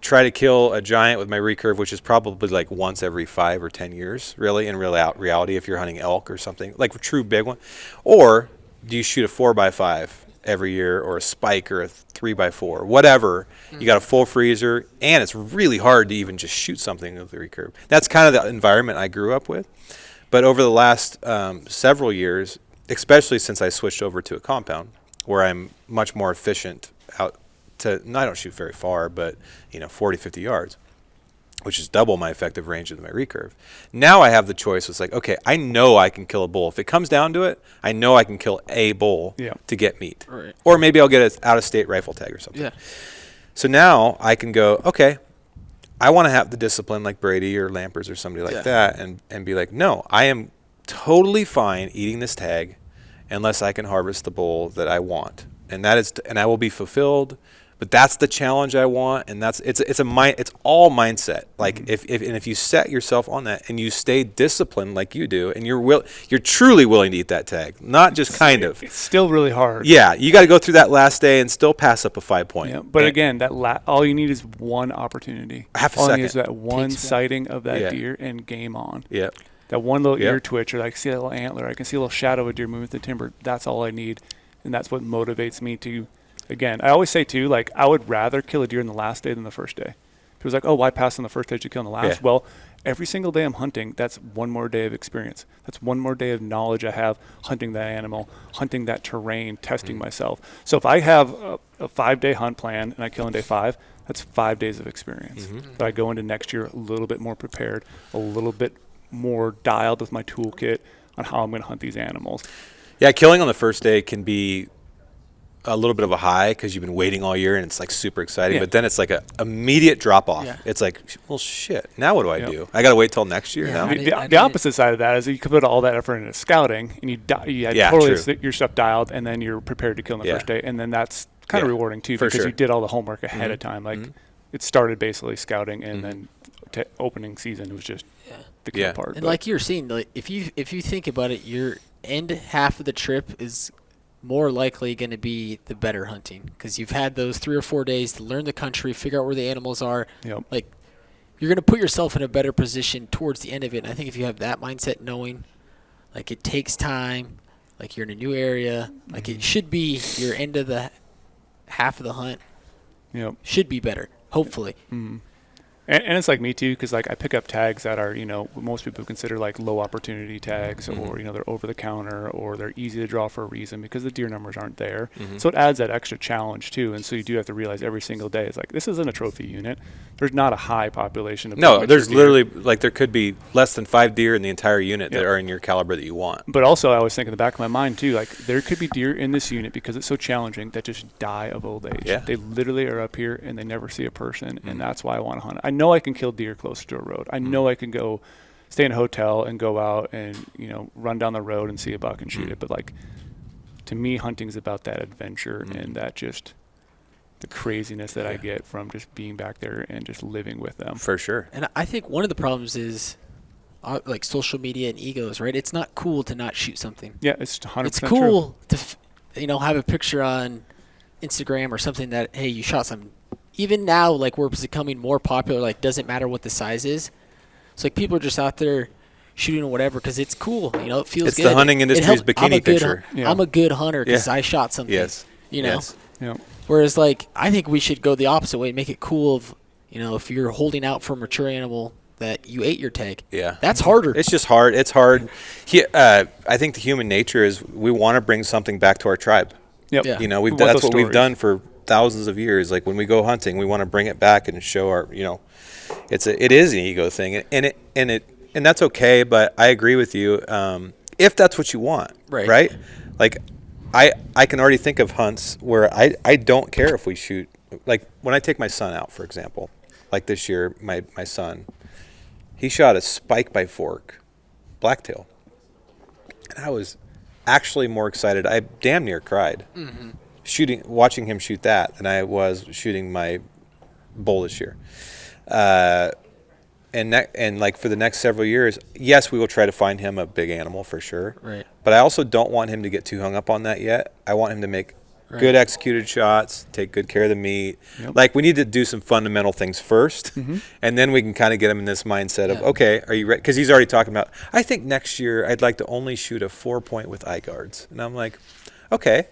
try to kill a giant with my recurve, which is probably like once every 5 or 10 years, really, in reality, if you're hunting elk or something, like a true big one? Or do you shoot a 4x5 every year, or a spike, or a 3x4, whatever? You got a full freezer, and it's really hard to even just shoot something with the recurve. That's kind of the environment I grew up with. But over the last several years, especially since I switched over to a compound, where I'm much more efficient out to, I don't shoot very far, but 40, 50 yards, which is double my effective range of my recurve. Now I have the choice. It's like, okay, I know I can kill a bull. If it comes down to it, I know I can kill a bull to get meat. Right. Or maybe I'll get an out-of-state rifle tag or something. Yeah. So now I can go, okay, I want to have the discipline like Brady or Lampers or somebody like that, and be like, no, I am totally fine eating this tag unless I can harvest the bull that I want. And I will be fulfilled. But that's the challenge I want, and it's all mindset. Like, if you set yourself on that and you stay disciplined like you do, and you're truly willing to eat that tag, not just kind of. It's still really hard. Yeah, you got to go through that last day and still pass up a 5-point. Yeah, but again, all you need is one opportunity. Half a all second. You need is that one sighting of that deer, and game on. Yeah. That one little ear twitch, or I can see a little antler, I can see a little shadow of a deer moving through the timber. That's all I need, and that's what motivates me to. Again, I always say, too, like, I would rather kill a deer in the last day than the first day. People's like, oh, why pass on the first day to kill in the last? Yeah. Well, every single day I'm hunting, that's one more day of experience. That's one more day of knowledge I have hunting that animal, hunting that terrain, testing myself. So if I have a 5-day hunt plan and I kill on day 5, That's 5 days of experience. So I go into next year a little bit more prepared, a little bit more dialed with my toolkit on how I'm going to hunt these animals. Yeah, killing on the first day can be a little bit of a high because you've been waiting all year and it's like super exciting. But then it's like a immediate drop off. Yeah. It's like, well, shit. Now what do I do? I got to wait till next year now. The opposite side of that is you could put all that effort into scouting and you totally your stuff dialed, and then you're prepared to kill on the first day, and then that's kind of rewarding too because you did all the homework ahead of time. Like it started basically scouting, and then opening season was just the kill part. And like you're seeing, like if you think about it, your end half of the trip is more likely going to be the better hunting because you've had those 3 or 4 days to learn the country, figure out where the animals are. Like you're going to put yourself in a better position towards the end of it. And I think if you have that mindset, knowing like it takes time, like you're in a new area, like it should be your end of the half of the hunt should be better, hopefully. And it's like me too, because like I pick up tags that are, what most people consider like low opportunity tags, or they're over the counter, or they're easy to draw for a reason because the deer numbers aren't there. So it adds that extra challenge too. And so you do have to realize every single day is like, this isn't a trophy unit. There's not a high population of there's literally like there could be less than 5 deer in the entire unit that are in your caliber that you want. But also I always think in the back of my mind too, like there could be deer in this unit because it's so challenging that just die of old age. They literally are up here and they never see a person, and that's why I want to hunt. I know I can kill deer close to a road. I know I can go stay in a hotel and go out and run down the road and see a buck and shoot it. But like to me, hunting's about that adventure and that just the craziness that I get from just being back there and just living with them. For sure. And I think one of the problems is like social media and egos, right? It's not cool to not shoot something. Yeah, it's 100% It's cool to have a picture on Instagram or something that, hey, you shot something. Even now, like, we're becoming more popular, like, doesn't matter what the size is. It's like people are just out there shooting or whatever because it's cool. It feels it's good. It's the hunting industry's bikini picture. I'm a good hunter because I shot something. Yes. Yes. Whereas, like, I think we should go the opposite way and make it cool of, if you're holding out for a mature animal that you ate your tag. Yeah. That's harder. It's just hard. It's hard. I think the human nature is we want to bring something back to our tribe. Yep. Yeah. That's what we've done for thousands of years. Like when we go hunting, we want to bring it back and show our, it is an ego thing, and that's okay. But I agree with you. If that's what you want, right? Like I can already think of hunts where I don't care if we shoot. Like when I take my son out, for example, like this year, my son, he shot a spike by fork, blacktail, and I was actually more excited. I damn near cried. Watching him shoot that than I was shooting my bull this year. And like for the next several years, yes, we will try to find him a big animal for sure. Right. But I also don't want him to get too hung up on that yet. I want him to make good executed shots, take good care of the meat. Like we need to do some fundamental things first, and then we can kind of get him in this mindset of, okay, are you ready? Because he's already talking about, I think next year I'd like to only shoot a 4-point with eye guards. And I'm like, okay,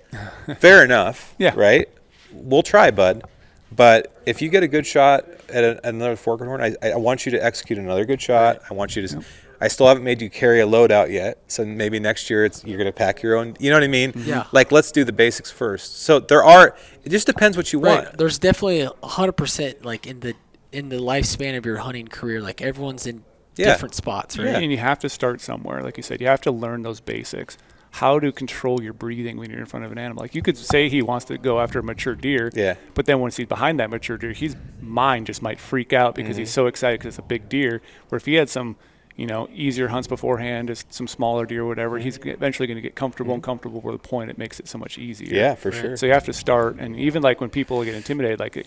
fair enough, right? We'll try, bud. But if you get a good shot at another fork and horn, I want you to execute another good shot. I want you to. I still haven't made you carry a load out yet, so maybe next year you're going to pack your own. You know what I mean? Yeah. Like let's do the basics first. So it just depends what you want. There's definitely 100% like in the lifespan of your hunting career, like everyone's in different spots, right? Yeah. And you have to start somewhere, like you said. You have to learn those basics. How to control your breathing when you're in front of an animal. Like you could say he wants to go after a mature deer, but then once he's behind that mature deer, his mind just might freak out because he's so excited because it's a big deer. Where if he had some, easier hunts beforehand, just some smaller deer or whatever, he's eventually going to get comfortable and comfortable where the point it makes it so much easier. Yeah, for sure. So you have to start, and even like when people get intimidated, like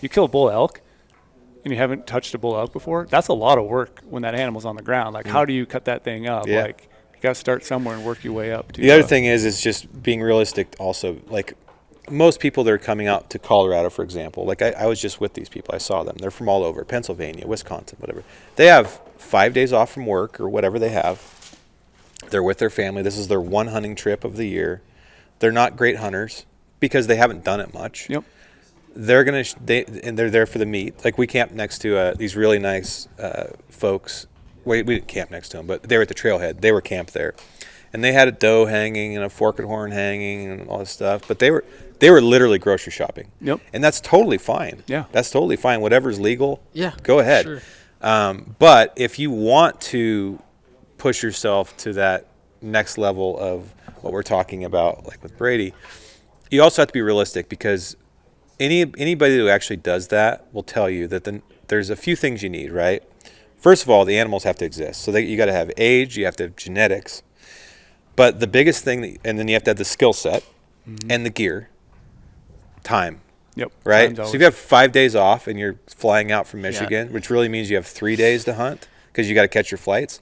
you kill a bull elk and you haven't touched a bull elk before, that's a lot of work when that animal's on the ground. Like how do you cut that thing up? Like got to start somewhere and work your way up. The other thing is just being realistic also. Like most people that are coming out to Colorado, for example, like I was just with these people. I saw them. They're from all over, Pennsylvania, Wisconsin, whatever. They have 5 days off from work or whatever they have. They're with their family. This is their one hunting trip of the year. They're not great hunters because they haven't done it much. Yep. They're they're there for the meat. Like we camped next to these really nice folks. We didn't camp next to them, but they were at the trailhead. They were camped there. and they had a doe hanging and a forked horn hanging and all this stuff. But they were literally grocery shopping. Yep. And that's totally fine. Yeah. That's totally fine. Whatever's legal, go ahead. Sure. But if you want to push yourself to that next level of what we're talking about, like with Brady, you also have to be realistic, because anybody who actually does that will tell you that there's a few things you need, right? First of all, the animals have to exist. So you got to have age, you have to have genetics. But the biggest thing, and then you have to have the skill set and the gear, time. Yep. Right? So if you have 5 days off and you're flying out from Michigan, which really means you have 3 days to hunt because you got to catch your flights,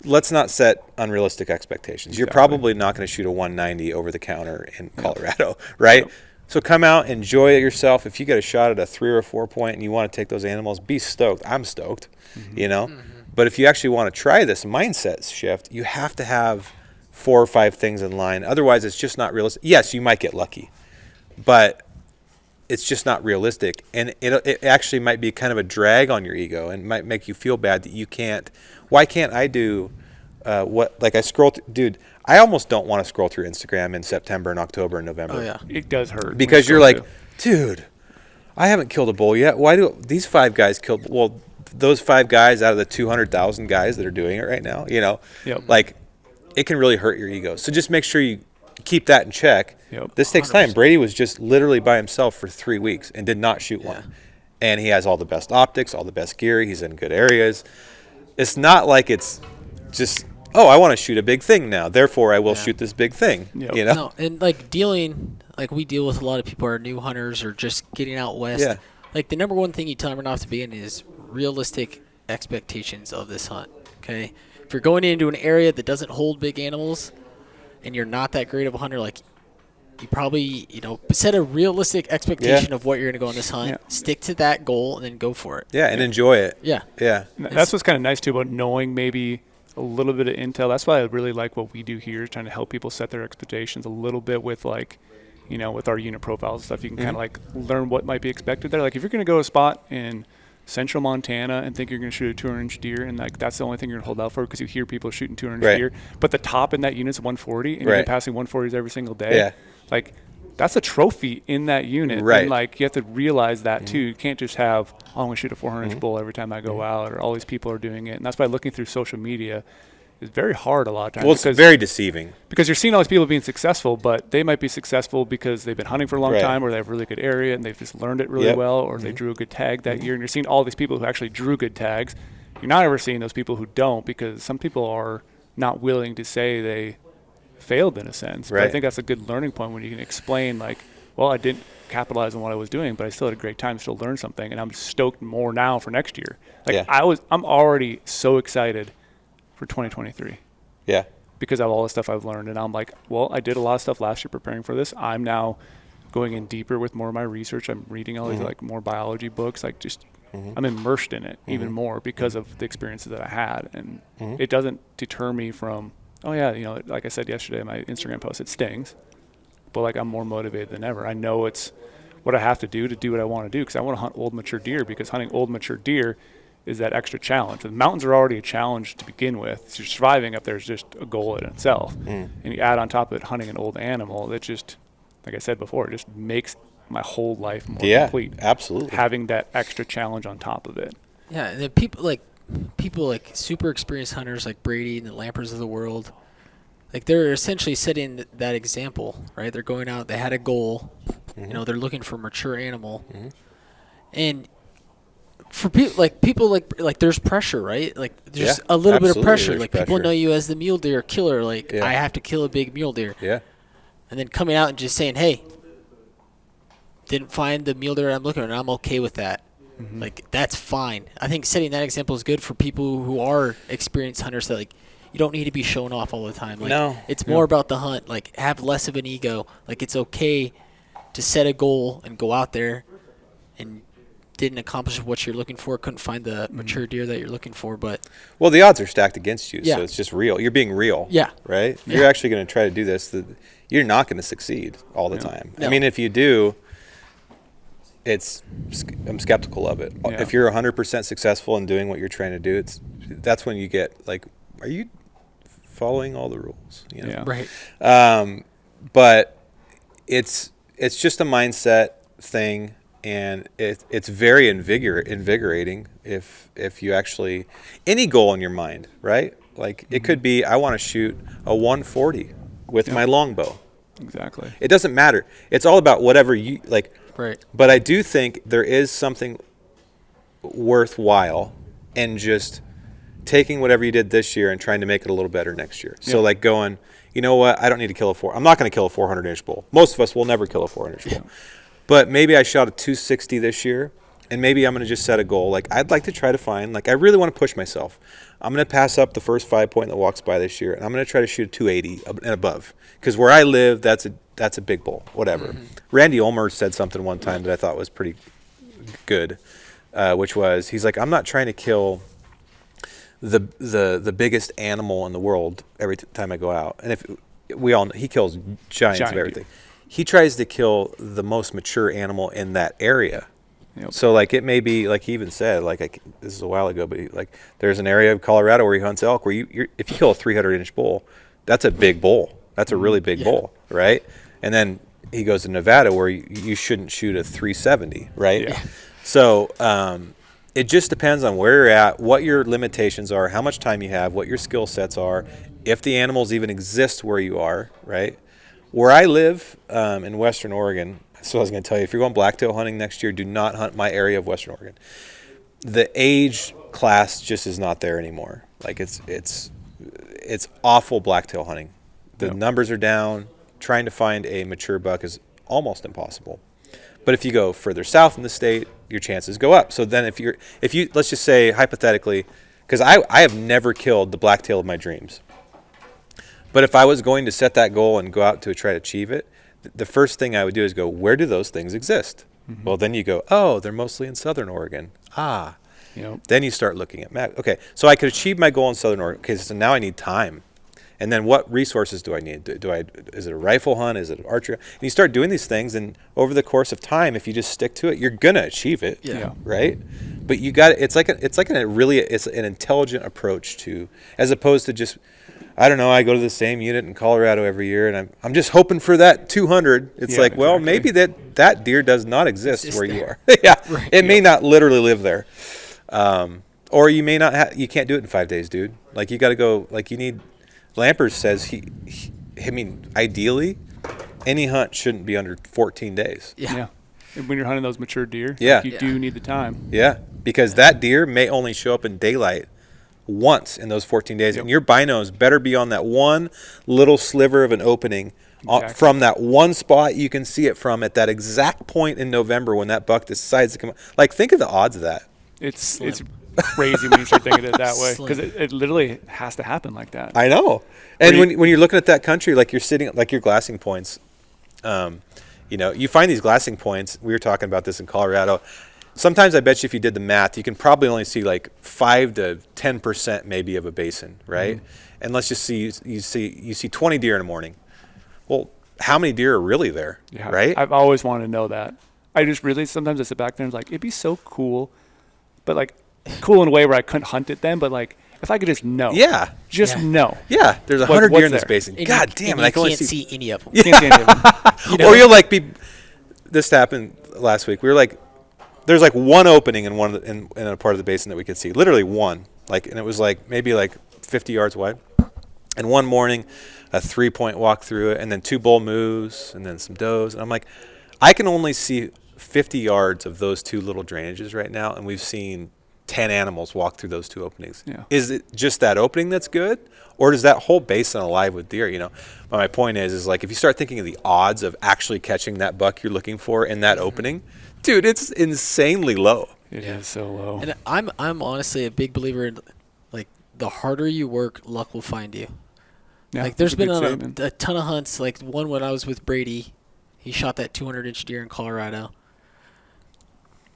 let's not set unrealistic expectations. You're probably not going to shoot a 190 over the counter in Colorado, right? Yep. So come out, enjoy it yourself. If you get a shot at a 3 or a 4 point and you want to take those animals, be stoked. I'm stoked, you know? But if you actually want to try this mindset shift, you have to have 4 or 5 things in line. Otherwise, it's just not realistic. Yes, you might get lucky, but it's just not realistic. And it actually might be kind of a drag on your ego and might make you feel bad that you can't. Why can't I do I scroll dude, I almost don't want to scroll through Instagram in September and October and November. Oh, yeah. It does hurt. Because you're like, dude, I haven't killed a bull yet. Why do these 5 guys killed? Well, those 5 guys out of the 200,000 guys that are doing it right now, you know, like it can really hurt your ego. So just make sure you keep that in check. Yep. This takes 100%. Time. Brady was just literally by himself for 3 weeks and did not shoot one. And he has all the best optics, all the best gear. He's in good areas. It's not like it's just, I want to shoot a big thing now, therefore I will shoot this big thing. Yep. You know? No, and we deal with a lot of people who are new hunters or just getting out west. Yeah. Like the number one thing you tell them off to begin is realistic expectations of this hunt. Okay, if you're going into an area that doesn't hold big animals, and you're not that great of a hunter, like you probably set a realistic expectation of what you're going to go on this hunt. Stick to that goal and then go for it. Yeah, and enjoy it. Yeah. That's what's kind of nice too about knowing maybe a little bit of intel. That's why I really like what we do here, trying to help people set their expectations a little bit with with our unit profiles and stuff. You can kind of learn what might be expected there. Like if you're going to go to a spot in central Montana and think you're going to shoot a 200-inch deer, and that's the only thing you're going to hold out for because you hear people shooting 200-inch deer, but the top in that unit's 140 and you're passing 140s every single day. Like that's a trophy in that unit. And you have to realize that too. You can't just have, I'm going to shoot a 400-inch bull every time I go out, or all these people are doing it. And that's why looking through social media is very hard a lot of times. Well, it's very deceiving. Because you're seeing all these people being successful, but they might be successful because they've been hunting for a long time, or they have a really good area and they've just learned it really well, or they drew a good tag that year. And you're seeing all these people who actually drew good tags. You're not ever seeing those people who don't, because some people are not willing to say they failed in a sense. But I think that's a good learning point when you can explain I didn't capitalize on what I was doing, but I still had a great time, still learned something, and I'm stoked more now for next year. I'm already so excited for 2023. Yeah. Because of all the stuff I've learned. And I'm like, I did a lot of stuff last year preparing for this. I'm now going in deeper with more of my research. I'm reading all these more biology books, I'm immersed in it even more because of the experiences that I had. And it doesn't deter me from, like I said yesterday in my Instagram post, it stings. But I'm more motivated than ever. I know it's what I have to do what I want to do, because I want to hunt old mature deer, because hunting old mature deer is that extra challenge. The mountains are already a challenge to begin with. So surviving up there is just a goal in itself. And you add on top of it hunting an old animal, that just, like I said before, it just makes my whole life more complete. Absolutely. Having that extra challenge on top of it. Yeah, and then people like super experienced hunters like Brady and the Lampers of the world, they're essentially setting that example, right? They're going out, they had a goal, they're looking for a mature animal. And for people like there's pressure, right? There's a little bit of pressure. People know you as the mule deer killer. I have to kill a big mule deer. Yeah. And then coming out and just saying, hey, didn't find the mule deer I'm looking at, and I'm okay with that. That's fine. I think setting that example is good for people who are experienced hunters, that you don't need to be showing off all the time. It's more about the hunt. Have less of an ego. It's okay to set a goal and go out there and didn't accomplish what you're looking for, couldn't find the mature deer that you're looking for, but the odds are stacked against you, so it's just real. You're being real. Right? If you're actually going to try to do this, you're not going to succeed all the time. No. I mean, if you do, I'm skeptical of it. If you're 100% successful in doing what you're trying to do, that's when you get are you following all the rules. You know? Yeah. Right. But it's just a mindset thing, and it's very invigorating if you actually any goal in your mind, right? Like it could be I want to shoot a 140 with my longbow. Exactly. It doesn't matter. It's all about whatever you like. Right. But I do think there is something worthwhile in just taking whatever you did this year and trying to make it a little better next year. So like going, you know what? I don't need to kill I'm not going to kill a 400-inch bull. Most of us will never kill a 400-inch bull. But maybe I shot a 260 this year, and maybe I'm going to just set a goal. Like I'd like to try to find, like I really want to push myself. I'm going to pass up the first 5-point that walks by this year, and I'm going to try to shoot a 280 and above. Because where I live, that's a big bull, whatever. Mm-hmm. Randy Ulmer said something one time that I thought was pretty good, which was, he's like, I'm not trying to kill the biggest animal in the world every time I go out. And if we all know, he kills giants of everything. He tries to kill the most mature animal in that area. Yep. So like it may be like he even said like this is a while ago, but like there's an area of Colorado where he hunts elk where if you kill a 300-inch bull, that's a big bull. That's a really big bull, right? And then he goes to Nevada where you shouldn't shoot a 370, right? Yeah. So it just depends on where you're at, what your limitations are, how much time you have, what your skill sets are, if the animals even exist where you are, right? Where I live in Western Oregon, so I was going to tell you, if you're going blacktail hunting next year, do not hunt my area of Western Oregon. The age class just is not there anymore. Like it's awful blacktail hunting. The numbers are down. Trying to find a mature buck is almost impossible. But if you go further south in the state, your chances go up. So then if you let's just say hypothetically, because I have never killed the blacktail of my dreams. But if I was going to set that goal and go out to try to achieve it, the first thing I would do is go, where do those things exist? Mm-hmm. Well, then you go, oh, they're mostly in Southern Oregon. Then you start looking at map. Okay, so I could achieve my goal in Southern Oregon. Okay, so now I need time. And then what resources do I need? Is it a rifle hunt? Is it archery? And you start doing these things, and over the course of time, if you just stick to it, you're gonna achieve it. Yeah. Right? But you got it's an intelligent approach to, as opposed to just, I don't know, I go to the same unit in Colorado every year, and I'm just hoping for that 200. It's well, maybe that deer does not exist where you are. Right. It may not literally live there, or you may not. You can't do it in 5 days, dude. Like you got to go. Like you need. Lampers says ideally, any hunt shouldn't be under 14 days. Yeah. When you're hunting those mature deer, you do need the time. Yeah, because that deer may only show up in daylight once in those 14 days, and your binos better be on that one little sliver of an opening from that one spot you can see it from at that exact point in November when that buck decides to come. Like, think of the odds of that. It's crazy when you start thinking of it that way, because it literally has to happen like that. I know. And when you're looking at that country, like you're sitting, like your glassing points, you find these glassing points. We were talking about this in Colorado. Sometimes I bet you if you did the math, you can probably only see like 5 to 10% maybe of a basin, right? Mm-hmm. And let's just see you see 20 deer in the morning. Well, how many deer are really there, right? I've always wanted to know that. I just really sometimes I sit back there and like, it'd be so cool, but like cool in a way where I couldn't hunt it then, but like if I could just know. Yeah. Know. Yeah. There's 100 deer in this basin. God damn it. I can only see any of them. Yeah. Can't see any of them. Or you'll like be, this happened last week. We were like, there's like one opening in a part of the basin that we could see. Literally one. Like, and it was like maybe like 50 yards wide. And one morning, a 3-point walk through it, and then 2 bull moves, and then some does. And I'm like, I can only see 50 yards of those 2 little drainages right now, and we've seen 10 animals walk through those 2 openings. Yeah. Is it just that opening that's good, or is that whole basin alive with deer? But my point is like if you start thinking of the odds of actually catching that buck you're looking for in that opening, dude, it's insanely low. It is so low. And I'm honestly a big believer in like the harder you work, luck will find you. Yeah, like there's been a ton of hunts. Like one when I was with Brady, he shot that 200-inch deer in Colorado.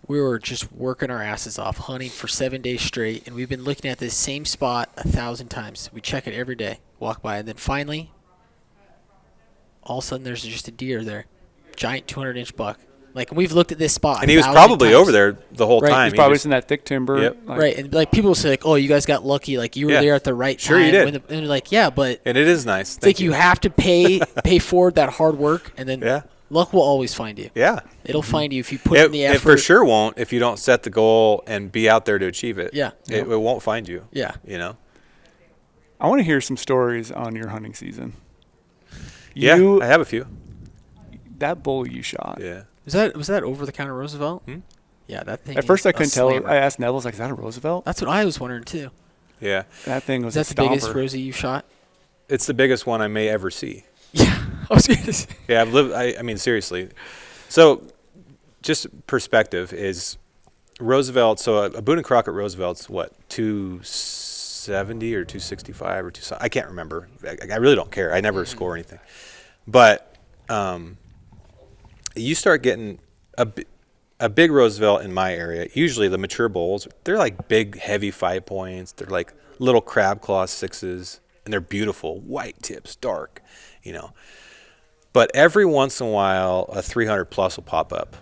We were just working our asses off, hunting for 7 days straight, and we've been looking at this same spot 1,000 times. We check it every day, walk by, and then finally, all of a sudden there's just a deer there, giant 200-inch buck. Like, we've looked at this spot. And he was probably times. over there the whole time. He's probably in that thick timber. Yep. Right. And, like, people say, like, oh, you guys got lucky. Like, you were there at the right time. Sure you did. And they're like, yeah, but. And it is nice. It's like you have to pay forward that hard work, and then luck will always find you. Yeah. It'll find you if you put in the effort. It for sure won't if you don't set the goal and be out there to achieve it. Yeah. It won't find you. Yeah. You know? I want to hear some stories on your hunting season. Yeah, I have a few. That bull you shot. Yeah. Was that over-the-counter Roosevelt? Yeah, that thing. At first, I couldn't tell. I asked Neville, I was like, is that a Roosevelt? That's what I was wondering, too. Yeah. That thing was Is that the biggest Rosie you shot? It's the biggest one I may ever see. Yeah. I was going to say. Yeah, I mean, seriously. So, just perspective is Roosevelt. So, a Boone and Crockett Roosevelt's what, 270 or 265 or 2. I can't remember. I really don't care. I never score anything. But you start getting a big Roosevelt in my area. Usually the mature bulls, they're like big, heavy 5 points. They're like little crab claw 6s, and they're beautiful, white tips, dark, you know. But every once in a while, a 300 plus will pop up.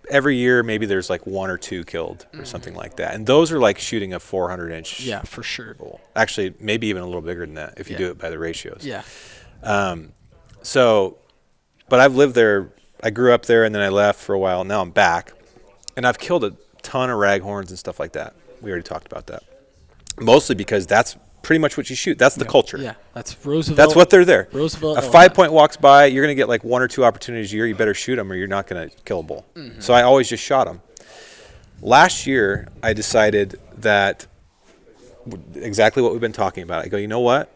Every year, maybe there's like 1 or 2 killed or something like that. And those are like shooting a 400-inch. Yeah, for sure. Bull. Actually, maybe even a little bigger than that if you do it by the ratios. Yeah. But I've lived there. I grew up there, and then I left for a while. Now I'm back, and I've killed a ton of raghorns and stuff like that. We already talked about that. Mostly because that's pretty much what you shoot. That's the culture. Yeah, that's Roosevelt. That's what they're there. Roosevelt. A 5 point walks by, you're going to get like 1 or 2 opportunities a year. You better shoot them, or you're not going to kill a bull. Mm-hmm. So I always just shot them. Last year, I decided that exactly what we've been talking about. I go, you know what?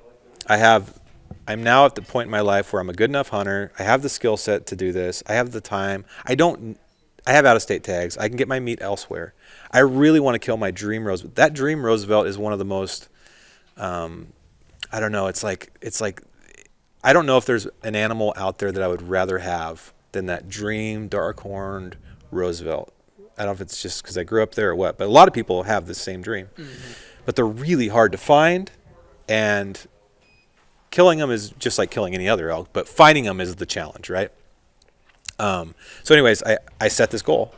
I'm now at the point in my life where I'm a good enough hunter. I have the skill set to do this. I have the time. I have out-of-state tags. I can get my meat elsewhere. I really want to kill my dream Roosevelt. That dream Roosevelt is one of the most, I don't know. It's like, I don't know if there's an animal out there that I would rather have than that dream dark-horned Roosevelt. I don't know if it's just because I grew up there or what, but a lot of people have the same dream. Mm-hmm. But they're really hard to find, and killing them is just like killing any other elk, but finding them is the challenge, right? So anyways, I set this goal,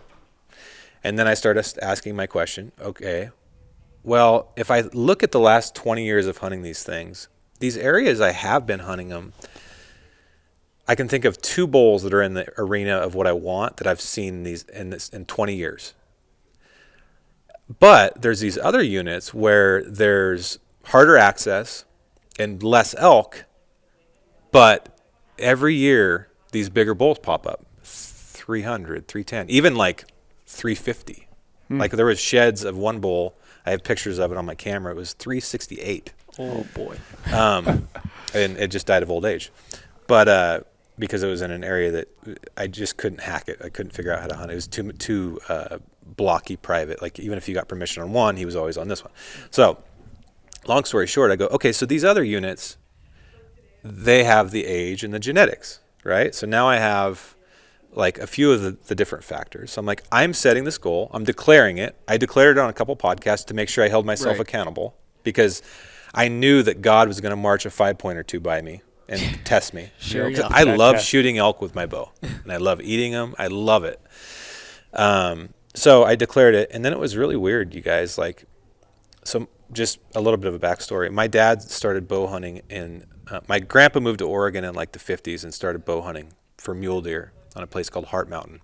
and then I started asking my question, okay, well, if I look at the last 20 years of hunting these things, these areas I have been hunting them, I can think of 2 bulls that are in the arena of what I want that I've seen in 20 years. But there's these other units where there's harder access and less elk, but every year these bigger bulls pop up, 300, 310, even like 350. Like there was sheds of one bull. I have pictures of it on my camera. It was 368. Oh boy. And it just died of old age. But because it was in an area that I just couldn't hack it. I couldn't figure out how to hunt it. It was too blocky private. Like even if you got permission on one, he was always on this one. So long story short, I go, okay, so these other units, they have the age and the genetics, right? So now I have like a few of the different factors. So I'm like, I'm setting this goal. I'm declaring it. I declared it on a couple podcasts to make sure I held myself accountable, because I knew that God was going to march a 5 point or 2 by me and test me. Sure, you know, I love shooting elk with my bow, and I love eating them. I love it. So I declared it, and then it was really weird, you guys. Like, so just a little bit of a backstory. My dad started bow hunting my grandpa moved to Oregon in like the 50s and started bow hunting for mule deer on a place called Heart Mountain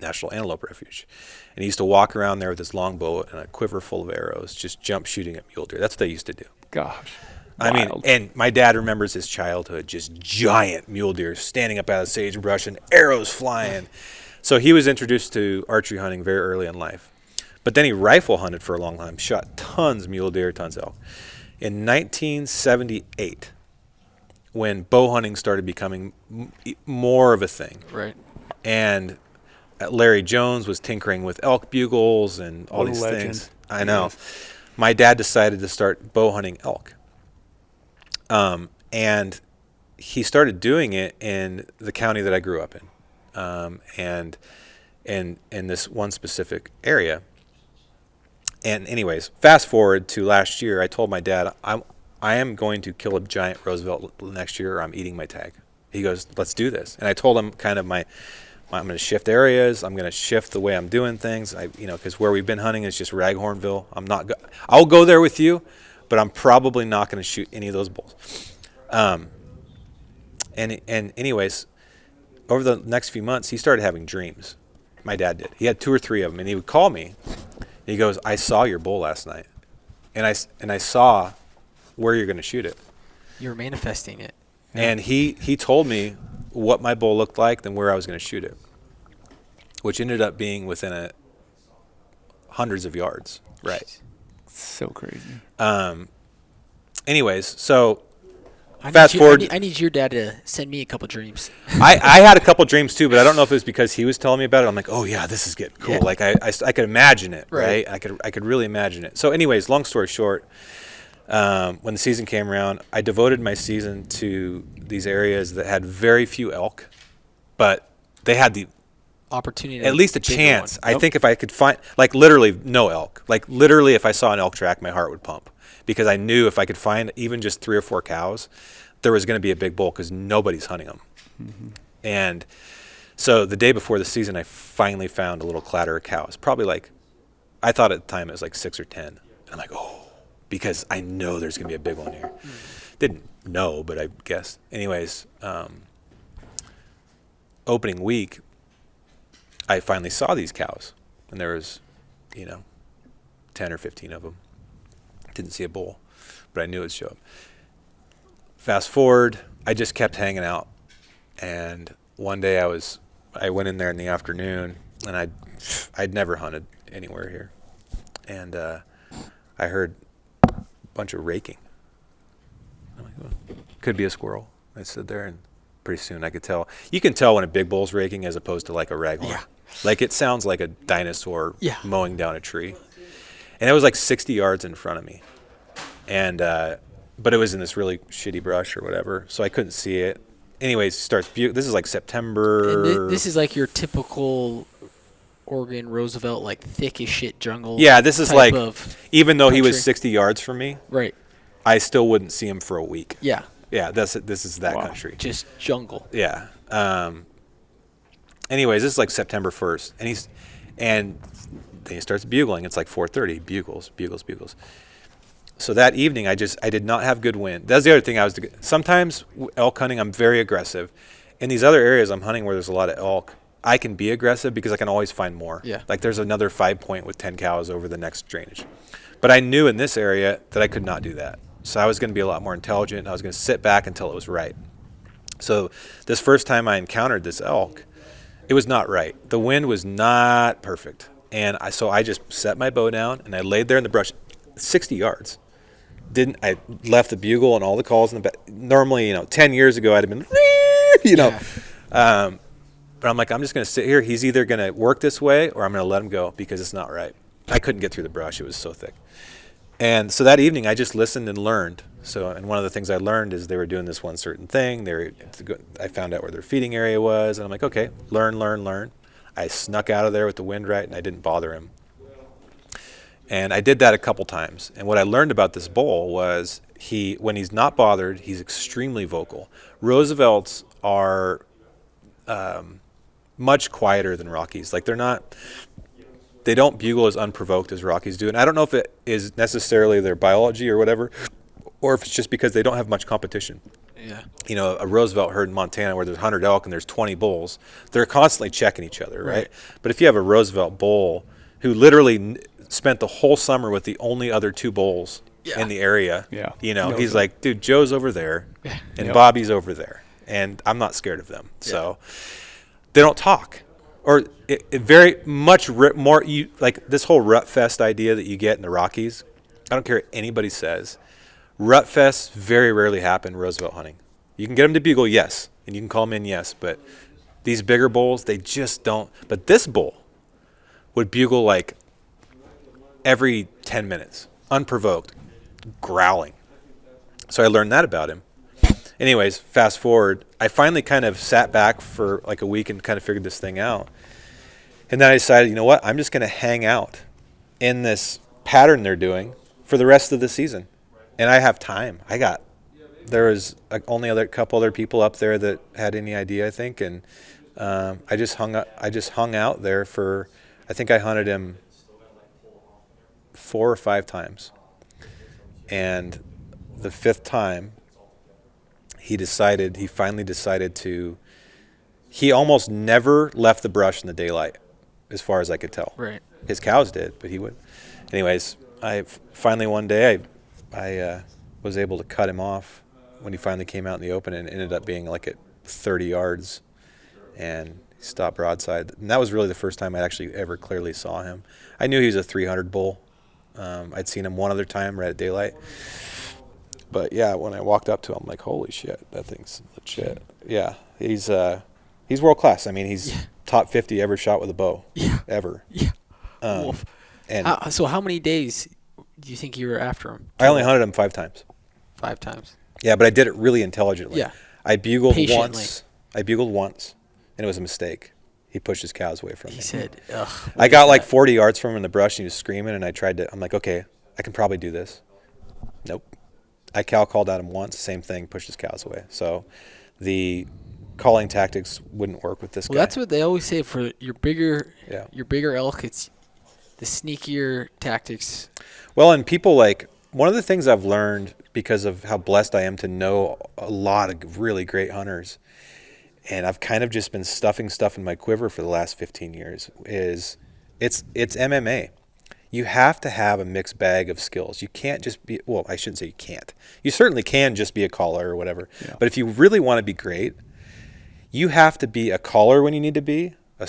National Antelope Refuge. And he used to walk around there with his longbow and a quiver full of arrows, just jump shooting at mule deer. That's what they used to do. Gosh. I mean, and my dad remembers his childhood, just giant mule deer standing up out of the sagebrush and arrows flying. So he was introduced to archery hunting very early in life. But then he rifle hunted for a long time, shot tons mule deer, tons elk. In 1978, when bow hunting started becoming more of a thing. Right. And Larry Jones was tinkering with elk bugles and all these things. I know. Yes. My dad decided to start bow hunting elk. And he started doing it in the county that I grew up in, and in this one specific area. And anyways, fast forward to last year, I told my dad, I am going to kill a giant Roosevelt next year, or I'm eating my tag. He goes, let's do this. And I told him kind of I'm going to shift areas. I'm going to shift the way I'm doing things. Because where we've been hunting is just Raghornville. I'll go there with you, but I'm probably not going to shoot any of those bulls. And anyways, over the next few months, he started having dreams. My dad did. He had 2 or 3 of them, and he would call me. He goes, I saw your bull last night, and I saw where you're going to shoot it. You were manifesting it. And he told me what my bull looked like and where I was going to shoot it, which ended up being within hundreds of yards. Right. So crazy. Anyways, so fast forward. I need your dad to send me a couple dreams. I had a couple dreams too, but I don't know if it was because he was telling me about it. I'm like, oh yeah, this is getting cool. Yeah. Like I could imagine it, right? I could really imagine it. So anyways, long story short, when the season came around, I devoted my season to these areas that had very few elk, but they had the opportunity, at least a chance. Yep. I think if I could find, like literally no elk, like literally if I saw an elk track, my heart would pump, because I knew if I could find even just 3 or 4 cows, there was going to be a big bull, because nobody's hunting them. Mm-hmm. And so the day before the season, I finally found a little clatter of cows, probably like, I thought at the time it was like 6 or 10. And I'm like, oh, because I know there's going to be a big one here. Didn't know, but I guessed. Anyways, opening week, I finally saw these cows, and there was, 10 or 15 of them. Didn't see a bull, but I knew it'd show up. Fast forward, I just kept hanging out, and one day I went in there in the afternoon, and I'd never hunted anywhere here, and I heard a bunch of raking. I'm like, well, could be a squirrel. I stood there, and pretty soon I could tell. You can tell when a big bull's raking as opposed to like a raghorn. Yeah. Like it sounds like a dinosaur mowing down a tree. And it was like 60 yards in front of me. And but it was in this really shitty brush or whatever, so I couldn't see it. Anyways, this is like September. And this is like your typical Oregon Roosevelt, like thick as shit jungle. Yeah, this is like, even though he was 60 yards from me, right, I still wouldn't see him for a week. Yeah. Yeah, this is that country. Just jungle. Yeah. Anyways, this is like September 1st, and then he starts bugling. It's like 4:30. Bugles. So that evening, I did not have good wind. That's the other thing. Sometimes elk hunting, I'm very aggressive. In these other areas I'm hunting where there's a lot of elk, I can be aggressive because I can always find more. Yeah. Like there's another 5 point with 10 cows over the next drainage. But I knew in this area that I could not do that. So I was going to be a lot more intelligent. I was going to sit back until it was right. So this first time I encountered this elk, it was not right. The wind was not perfect. And so I just set my bow down and I laid there in the brush 60 yards. I left the bugle and all the calls in the back. Normally, 10 years ago I'd have been, but I'm like, I'm just going to sit here. He's either going to work this way or I'm going to let him go because it's not right. I couldn't get through the brush. It was so thick. And so that evening, I just listened and learned. And one of the things I learned is they were doing this one certain thing. I found out where their feeding area was, and I'm like, okay, learn. I snuck out of there with the wind right, and I didn't bother him. And I did that a couple times. And what I learned about this bull was when he's not bothered, he's extremely vocal. Roosevelts are much quieter than Rockies. Like they don't bugle as unprovoked as Rockies do. And I don't know if it is necessarily their biology or whatever, or if it's just because they don't have much competition. Yeah. A Roosevelt herd in Montana where there's 100 elk and there's 20 bulls, they're constantly checking each other, right? But if you have a Roosevelt bull who literally spent the whole summer with the only other 2 bulls in the area, he's like, dude, Joe's over there and Bobby's over there, and I'm not scared of them. Yeah. So they don't talk. Or it very much more, like this whole rut fest idea that you get in the Rockies. I don't care what anybody says. Rut fests very rarely happen Roosevelt hunting. You can get them to bugle, yes, and you can call them in, yes, but these bigger bulls, they just don't. But this bull would bugle like every 10 minutes, unprovoked, growling. So I learned that about him. Anyways, fast forward, I finally kind of sat back for like a week and kind of figured this thing out. And then I decided, you know what? I'm just going to hang out in this pattern they're doing for the rest of the season. And I have time. I got there was only a couple other people up there that had any idea, I think, and I just hung out there for, I think I hunted him 4 or 5 times, and the 5th time he finally decided to. He almost never left the brush in the daylight, as far as I could tell. Right. His cows did, but he wouldn't. Anyways, I finally one day I was able to cut him off when he finally came out in the open, and it ended up being like at 30 yards, and he stopped broadside. And that was really the first time I actually ever clearly saw him. I knew he was a 300 bull. I'd seen him one other time right at daylight. But yeah, when I walked up to him, I'm like, holy shit, that thing's legit. Yeah, he's world class. I mean, he's top 50 ever shot with a bow. Yeah. Ever. Yeah. Wolf. And so how many days do you think you were after him? I only hunted him 5 times. 5 times. Yeah, but I did it really intelligently. Yeah. I bugled Patiently. once, and it was a mistake. He pushed his cows away from me. He said, ugh. I got like 40 yards from him in the brush, and he was screaming, and I'm like, okay, I can probably do this. Nope. I cow called at him once, same thing, pushed his cows away. So the calling tactics wouldn't work with this guy. Well, that's what they always say for your bigger elk. It's the sneakier tactics. Well, and people one of the things I've learned because of how blessed I am to know a lot of really great hunters, and I've kind of just been stuffing stuff in my quiver for the last 15 years, is it's MMA. You have to have a mixed bag of skills. You can't just be, well, I shouldn't say you can't. You certainly can just be a caller or whatever. Yeah. But if you really want to be great, you have to be a caller when you need to be, a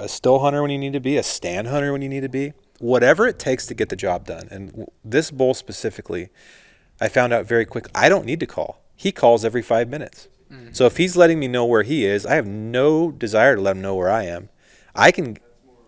still hunter when you need to be, a stand hunter when you need to be, whatever it takes to get the job done. And this bull specifically, I found out very quick, I don't need to call. He calls every 5 minutes. Mm-hmm. So if he's letting me know where he is, I have no desire to let him know where I am. I can,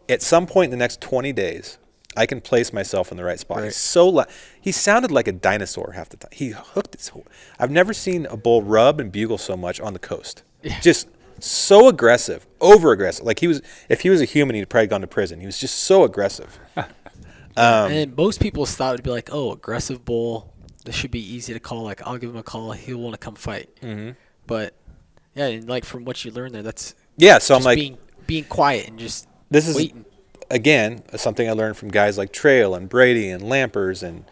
at some point in the next 20 days, I can place myself in the right spot. Right. He sounded like a dinosaur half the time. He hooked his whole. I've never seen a bull rub and bugle so much on the coast. Yeah. Just so aggressive, over aggressive. Like if he was a human, he'd probably gone to prison. He was just so aggressive. And most people's thought would be like, oh, aggressive bull. This should be easy to call. Like, I'll give him a call. He'll want to come fight. Mm-hmm. But yeah, and like from what you learned there, that's So I'm like being quiet and just waiting. Again, something I learned from guys like Trail and Brady and Lampers, and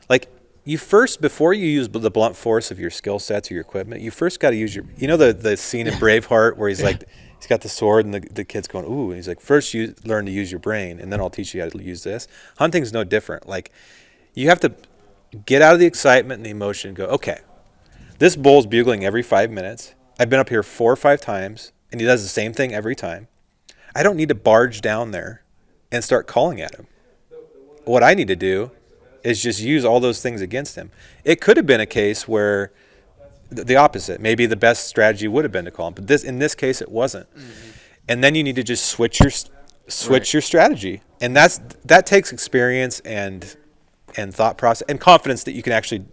like you first, before you use the blunt force of your skill sets or your equipment, you first got to use your, the scene in Braveheart where he's like, he's got the sword and the kid's going, ooh, and he's like, first you learn to use your brain and then I'll teach you how to use this. Hunting's no different. Like you have to get out of the excitement and the emotion and go, okay, this bull's bugling every 5 minutes. I've been up here 4 or 5 times and he does the same thing every time. I don't need to barge down there and start calling at him. What I need to do is just use all those things against him. It could have been a case where the opposite. Maybe the best strategy would have been to call him, but in this case it wasn't. Mm-hmm. And then you need to just switch your strategy, and that takes experience and thought process and confidence that you can actually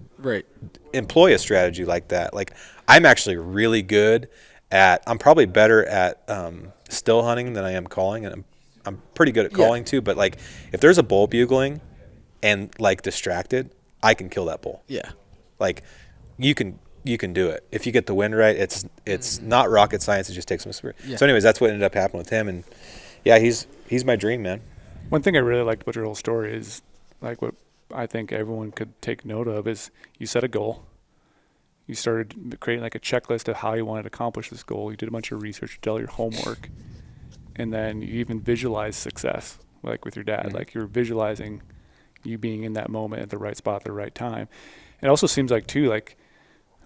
employ a strategy like that. Like I'm actually really good at. I'm probably better at still hunting than I am calling, and I'm pretty good at calling too. But like if there's a bull bugling and like distracted, I can kill that bull. Yeah, like you can do it if you get the wind right. It's not rocket science. It just takes some spirit. Yeah. So anyways, that's what ended up happening with him, and yeah, he's my dream, man. One thing I really liked about your whole story is like what I think everyone could take note of is you set a goal. You started creating like a checklist of how you wanted to accomplish this goal. You did a bunch of research, you did all your homework, and then you even visualized success, like with your dad. Mm-hmm. Like you were visualizing you being in that moment at the right spot at the right time. It also seems like too, like,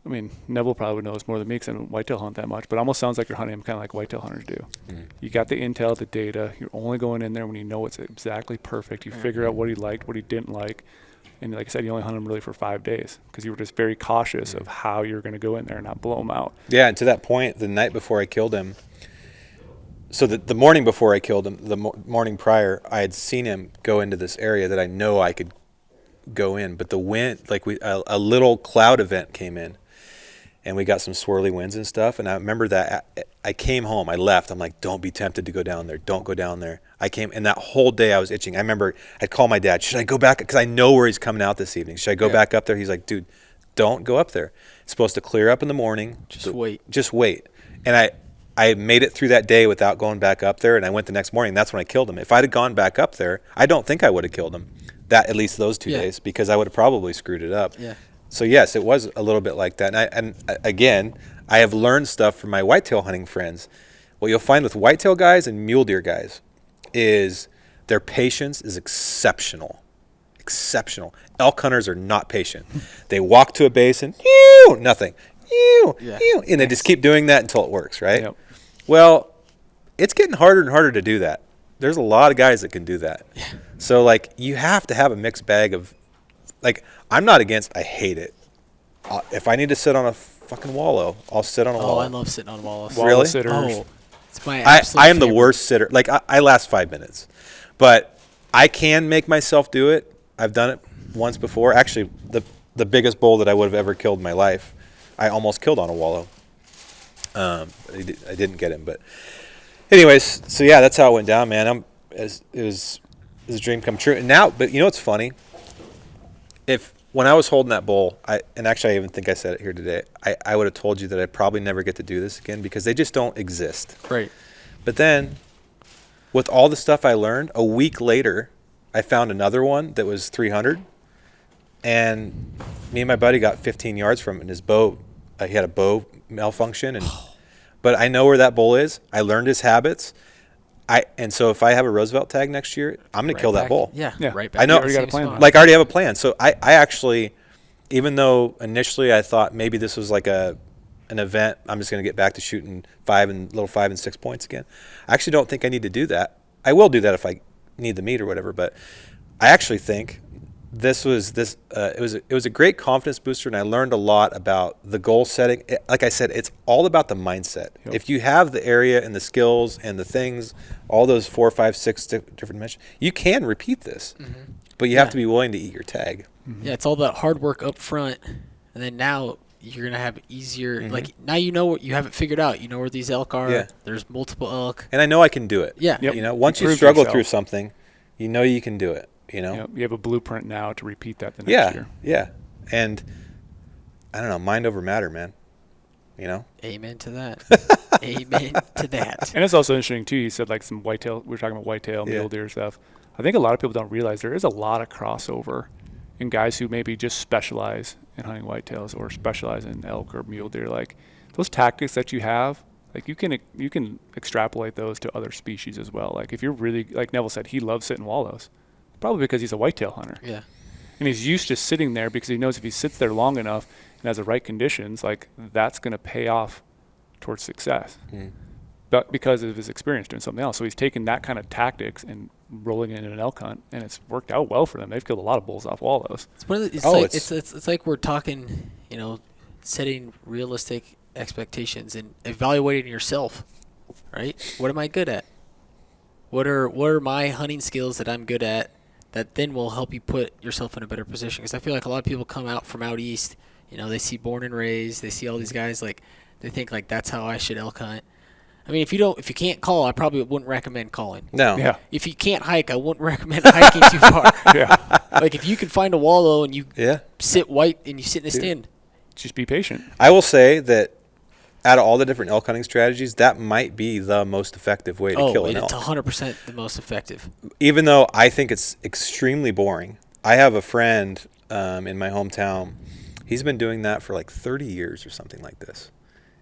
I mean, Neville probably would know this more than me because I don't whitetail hunt that much, but it almost sounds like you're hunting him kind of like whitetail hunters do. Mm-hmm. You got the intel, the data. You're only going in there when you know it's exactly perfect. You figure out what he liked, what he didn't like. And like I said, you only hunted him really for 5 days because you were just very cautious of how you're going to go in there and not blow him out. Yeah, and to that point, the night before I killed him, so the morning before I killed him, the morning prior, I had seen him go into this area that I know I could go in. But the wind, like a little cloud event came in, and we got some swirly winds and stuff. And I remember that I came home, I left. I'm like, don't be tempted to go down there. Don't go down there. I came, and that whole day I was itching. I remember I'd call my dad, should I go back? Because I know where he's coming out this evening. Should I go back up there? He's like, dude, don't go up there. It's supposed to clear up in the morning. Just wait. Just wait. And I made it through that day without going back up there, and I went the next morning. That's when I killed him. If I'd have gone back up there, I don't think I would have killed him, at least those 2 days, because I would have probably screwed it up. Yeah. So, yes, it was a little bit like that. And again, I have learned stuff from my whitetail hunting friends. What you'll find with whitetail guys and mule deer guys is their patience is exceptional. Exceptional. Elk hunters are not patient. They walk to a basin, nothing. And they just keep doing that until it works, right? Yep. Well, it's getting harder and harder to do that. There's a lot of guys that can do that. Yeah. So, like, you have to have a mixed bag of, like, I'm not against, I hate it. If I need to sit on a fucking wallow, I'll sit on a wallow. Oh, I love sitting on wallows. Wallow sitters. Oh, it's my absolute I am the favorite. worst sitter. Like, I last 5 minutes. But I can make myself do it. I've done it once before. Actually, the biggest bull that I would have ever killed in my life, I almost killed on a wallow. I didn't get him, but anyways, so yeah, that's how it went down, man. It was a dream come true. And now, but you know what's funny? When I was holding that bull, and actually I even think I said it here today, I would have told you that I'd probably never get to do this again because they just don't exist. Right. But then, with all the stuff I learned, a week later, I found another one that was 300, and me and my buddy got 15 yards from it, and his bow, he had a bow malfunction, but I know where that bull is. I learned his habits. And so if I have a Roosevelt tag next year, I'm going to kill that bull. Yeah, Yeah. right back. I know. to the You already got a same plan. spot. Like, I already have a plan. So I actually, even though initially I thought maybe this was like an event, I'm just going to get back to shooting 5 and 6 points again. I actually don't think I need to do that. I will do that if I need the meat or whatever, but I actually think it was a great confidence booster, and I learned a lot about the goal setting. Like I said, it's all about the mindset. Yep. If you have the area and the skills and the things, all those 4, 5, 6 different dimensions, you can repeat this, but you have to be willing to eat your tag. Yeah, it's all about hard work up front, and then now you're gonna have easier. Like now you know what you have it figured out. You know where these elk are. Yeah. There's multiple elk. And I know I can do it. Yeah. Yep. You know, once you Prove struggle yourself. through something, you know you can do it. You know. Yep. You have a blueprint now to repeat that the next year. Yeah. And I don't know, mind over matter, man. You know? Amen to that. Amen to that. And it's also interesting too. You said like some whitetail. We were talking about whitetail, mule deer stuff. I think a lot of people don't realize there is a lot of crossover in guys who maybe just specialize in hunting whitetails or specialize in elk or mule deer. Like those tactics that you have, like you can extrapolate those to other species as well. Like if you're really, like Neville said, he loves sitting wallows, probably because he's a whitetail hunter. Yeah. And he's used to sitting there because he knows if he sits there long enough and has the right conditions, like that's going to pay off towards success. But because of his experience doing something else. So he's taken that kind of tactics and rolling it in an elk hunt, and it's worked out well for them. They've killed a lot of bulls off wallows. It's one of the, it's like we're talking, setting realistic expectations and evaluating yourself, right? What am I good at? What are my hunting skills that I'm good at that then will help you put yourself in a better position? Because I feel like a lot of people come out from out east, they see Born and Raised, they see all these guys, like they think like that's how I should elk hunt. I mean, if you can't call, I probably wouldn't recommend calling. No. Yeah. If you can't hike, I wouldn't recommend hiking too far. Yeah. Like if you can find a wallow and you Yeah. sit white and you sit in a stand. Just be patient. I will say that out of all the different elk hunting strategies, that might be the most effective way to kill an elk. It's 100% the most effective. Even though I think it's extremely boring. I have a friend in my hometown. He's been doing that for like 30 years or something like this.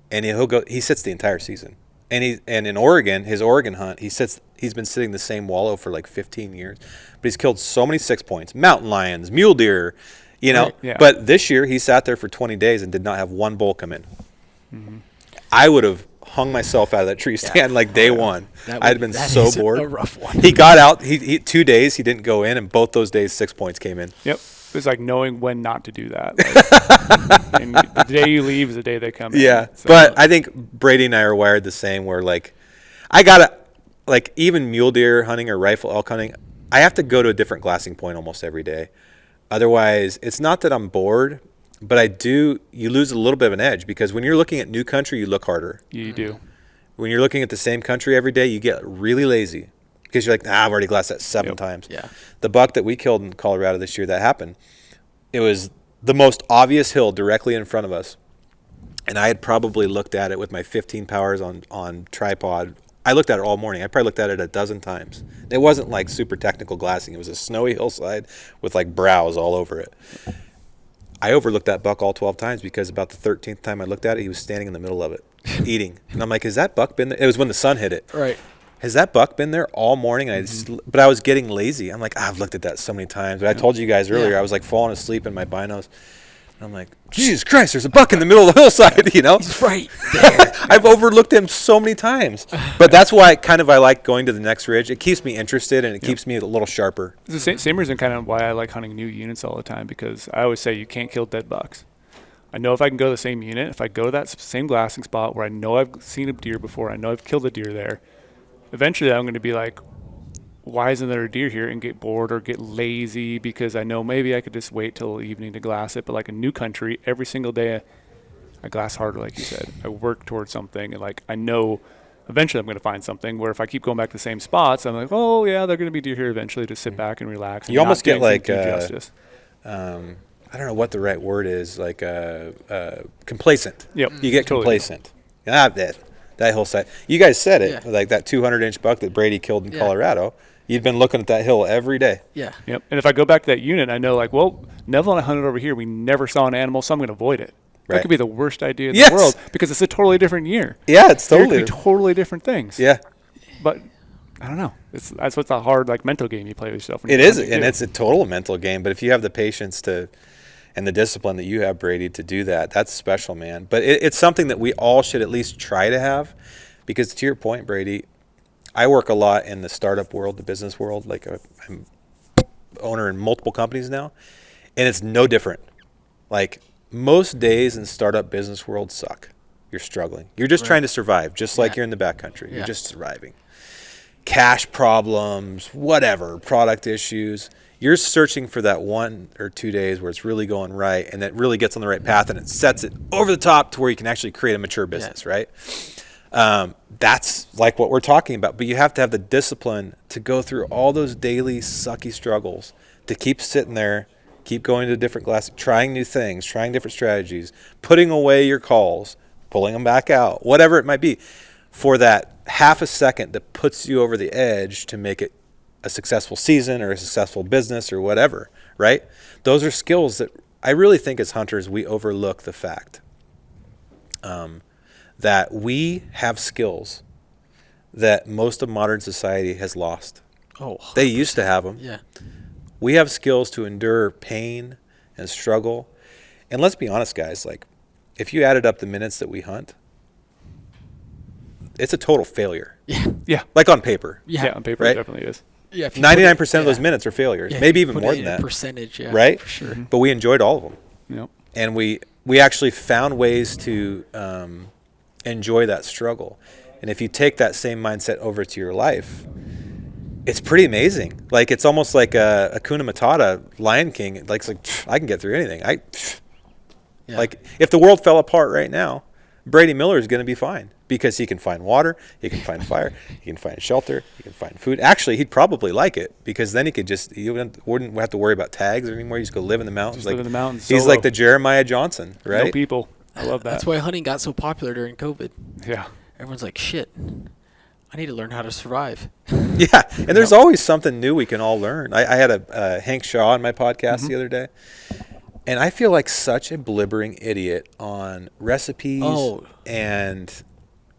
And he sits the entire season. And in Oregon, his Oregon hunt, he's been sitting the same wallow for like 15 years. But he's killed so many 6 points, mountain lions, mule deer, Right, yeah. But this year he sat there for 20 days and did not have one bull come in. I would have hung myself out of that tree stand like day one. I'd been so bored. A rough one. He got out. He 2 days he didn't go in, and both those days 6 points came in. Yep. It's like knowing when not to do that. Like, and the day you leave is the day they come in. Yeah, So, but I think Brady and I are wired the same. Where like, I gotta like even mule deer hunting or rifle elk hunting, I have to go to a different glassing point almost every day. Otherwise, it's not that I'm bored, but you lose a little bit of an edge because when you're looking at new country, you look harder. you do. When you're looking at the same country every day, you get really lazy because you're like, I've already glassed that 7 times. Yeah. The buck that we killed in Colorado this year, that happened. It was the most obvious hill directly in front of us. And I had probably looked at it with my 15 powers on tripod. I looked at it all morning. I probably looked at it a dozen times. It wasn't like super technical glassing. It was a snowy hillside with like browse all over it. I overlooked that buck all 12 times because about the 13th time I looked at it, he was standing in the middle of it, eating. And I'm like, has that buck been there? It was when the sun hit it. Right. Has that buck been there all morning? And but I was getting lazy. I'm like, I've looked at that so many times. But I told you guys earlier, I was like falling asleep in my binos. I'm like, Jesus Christ, there's a buck in the middle of the hillside, you know? He's right there. I've overlooked him so many times. But that's why I like going to the next ridge. It keeps me interested, and it keeps me a little sharper. It's the same reason kind of why I like hunting new units all the time, because I always say you can't kill dead bucks. I know if I can go to the same unit, if I go to that same glassing spot where I know I've seen a deer before, I know I've killed a deer there, eventually I'm going to be like, why isn't there a deer here, and get bored or get lazy because I know maybe I could just wait till evening to glass it. But like a new country, every single day I glass harder, like you said. I work towards something, and like I know eventually I'm going to find something, where if I keep going back to the same spots, I'm like, oh yeah, they're going to be deer here eventually. Just sit back and relax. You almost get like justice. I don't know what the right word is, like complacent. Yep. You get Totally. complacent. That hillside. You guys said it, like that 200-inch buck that Brady killed in Colorado. You'd been looking at that hill every day. Yeah. Yep. And if I go back to that unit, I know like, well, Neville and I hunted over here. We never saw an animal, so I'm going to avoid it. Right. That could be the worst idea in the world, because it's a totally different year. Yeah, it's There totally could be totally different things. Yeah. But I don't know. That's what's a hard like mental game you play with yourself. It is, and it's a total mental game. But if you have the patience and the discipline that you have, Brady, to do that, that's special, man. But it's something that we all should at least try to have, because to your point, Brady, I work a lot in the startup world, the business world. Like I'm owner in multiple companies now, and it's no different. Like most days in startup business world suck. You're struggling. You're just trying to survive, just like you're in the backcountry. You're just surviving. Cash problems, whatever, product issues. You're searching for that 1 or 2 days where it's really going right, and it really gets on the right path, and it sets it over the top to where you can actually create a mature business, right? That's like what we're talking about. But you have to have the discipline to go through all those daily sucky struggles, to keep sitting there, keep going to different classes, trying new things, trying different strategies, putting away your calls, pulling them back out, whatever it might be, for that half a second that puts you over the edge to make it a successful season or a successful business or whatever, right? Those are skills that I really think as hunters we overlook the fact that we have skills that most of modern society has lost. Oh, 100%. They used to have them. Yeah. We have skills to endure pain and struggle. And let's be honest, guys, like if you added up the minutes that we hunt, it's a total failure. Yeah. Yeah. Like on paper. Yeah, on paper right? it definitely is. Yeah. 99% of those minutes are failures. Maybe even more than that. Percentage, yeah. Right? For sure. But we enjoyed all of them. Yep. And we actually found ways to enjoy that struggle. And if you take that same mindset over to your life, it's pretty amazing. Like it's almost like a Hakuna Matata, Lion King. Like it's like I can get through anything. Like if the world fell apart right now, Brady Miller is going to be fine because he can find water, he can find fire, he can find shelter, he can find food. Actually, he'd probably like it because then he wouldn't have to worry about tags anymore. He just go live in the mountains. Just live in the mountains. He's Solo. like the Jeremiah Johnson, right? No people. I love that. That's why hunting got so popular during COVID. Yeah. Everyone's like, shit, I need to learn how to survive. Yeah, and there's always something new we can all learn. I had a Hank Shaw on my podcast the other day, and I feel like such a blibbering idiot on recipes and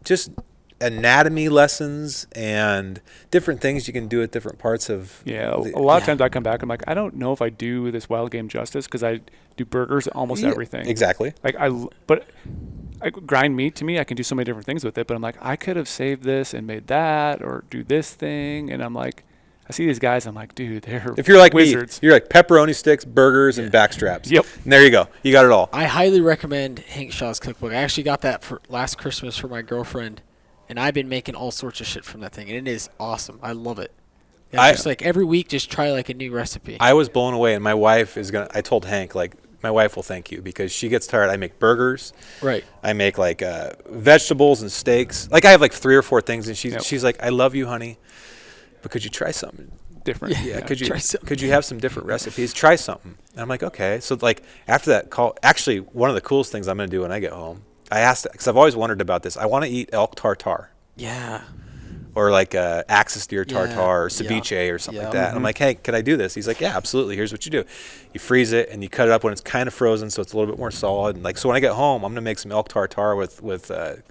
just anatomy lessons and different things you can do at different parts of. Yeah, a lot of times I come back, I'm like, I don't know if I do this wild game justice because I do burgers, almost everything. Exactly. But grind meat, to me, I can do so many different things with it, but I'm like, I could have saved this and made that or do this thing, and I'm like, I see these guys, I'm like, dude, they're if you're like wizards. Me, you're like pepperoni sticks, burgers, and backstraps. Yep. And there you go. You got it all. I highly recommend Hank Shaw's cookbook. I actually got that for last Christmas for my girlfriend, and I've been making all sorts of shit from that thing, and it is awesome. I love it. Yeah, just like every week, just try like a new recipe. I was blown away, and my wife is I told Hank, like, my wife will thank you because she gets tired. I make burgers. Right. I make like vegetables and steaks. Like I have like 3 or 4 things, and she's like, "I love you, honey, but could you try something different. Yeah, could you have some different recipes? Try something. And I'm like, okay. So like after that call, actually one of the coolest things I'm going to do when I get home, I asked, because I've always wondered about this. I want to eat elk tartare. Yeah. Or like axis deer tartare or ceviche or something like that. And I'm like, hey, can I do this? He's like, yeah, absolutely. Here's what you do. You freeze it and you cut it up when it's kind of frozen, so it's a little bit more solid. And like, so when I get home, I'm gonna make some elk tartare with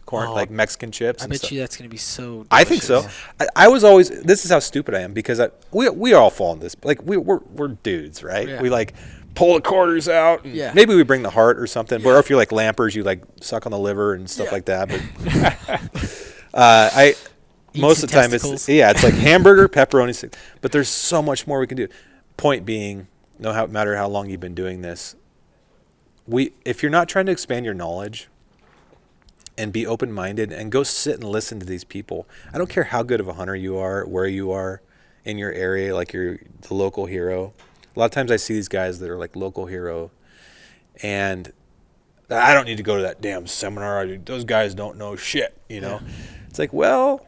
corn, like Mexican chips. I bet you that's gonna be so delicious. I think so. I was always, this is how stupid I am, because we all fall in this. Like we're dudes, right? Yeah. We like pull the quarters out. And maybe we bring the heart or something. Yeah. Or if you're like lampers, you like suck on the liver and stuff like that. But most of the time it's like hamburger, pepperoni, but there's so much more we can do. Point being, no matter how long you've been doing this, if you're not trying to expand your knowledge and be open-minded and go sit and listen to these people, I don't care how good of a hunter you are, where you are in your area, like you're the local hero. A lot of times I see these guys that are like local hero, and I don't need to go to that damn seminar. Those guys don't know shit, you know? Yeah. It's like, well,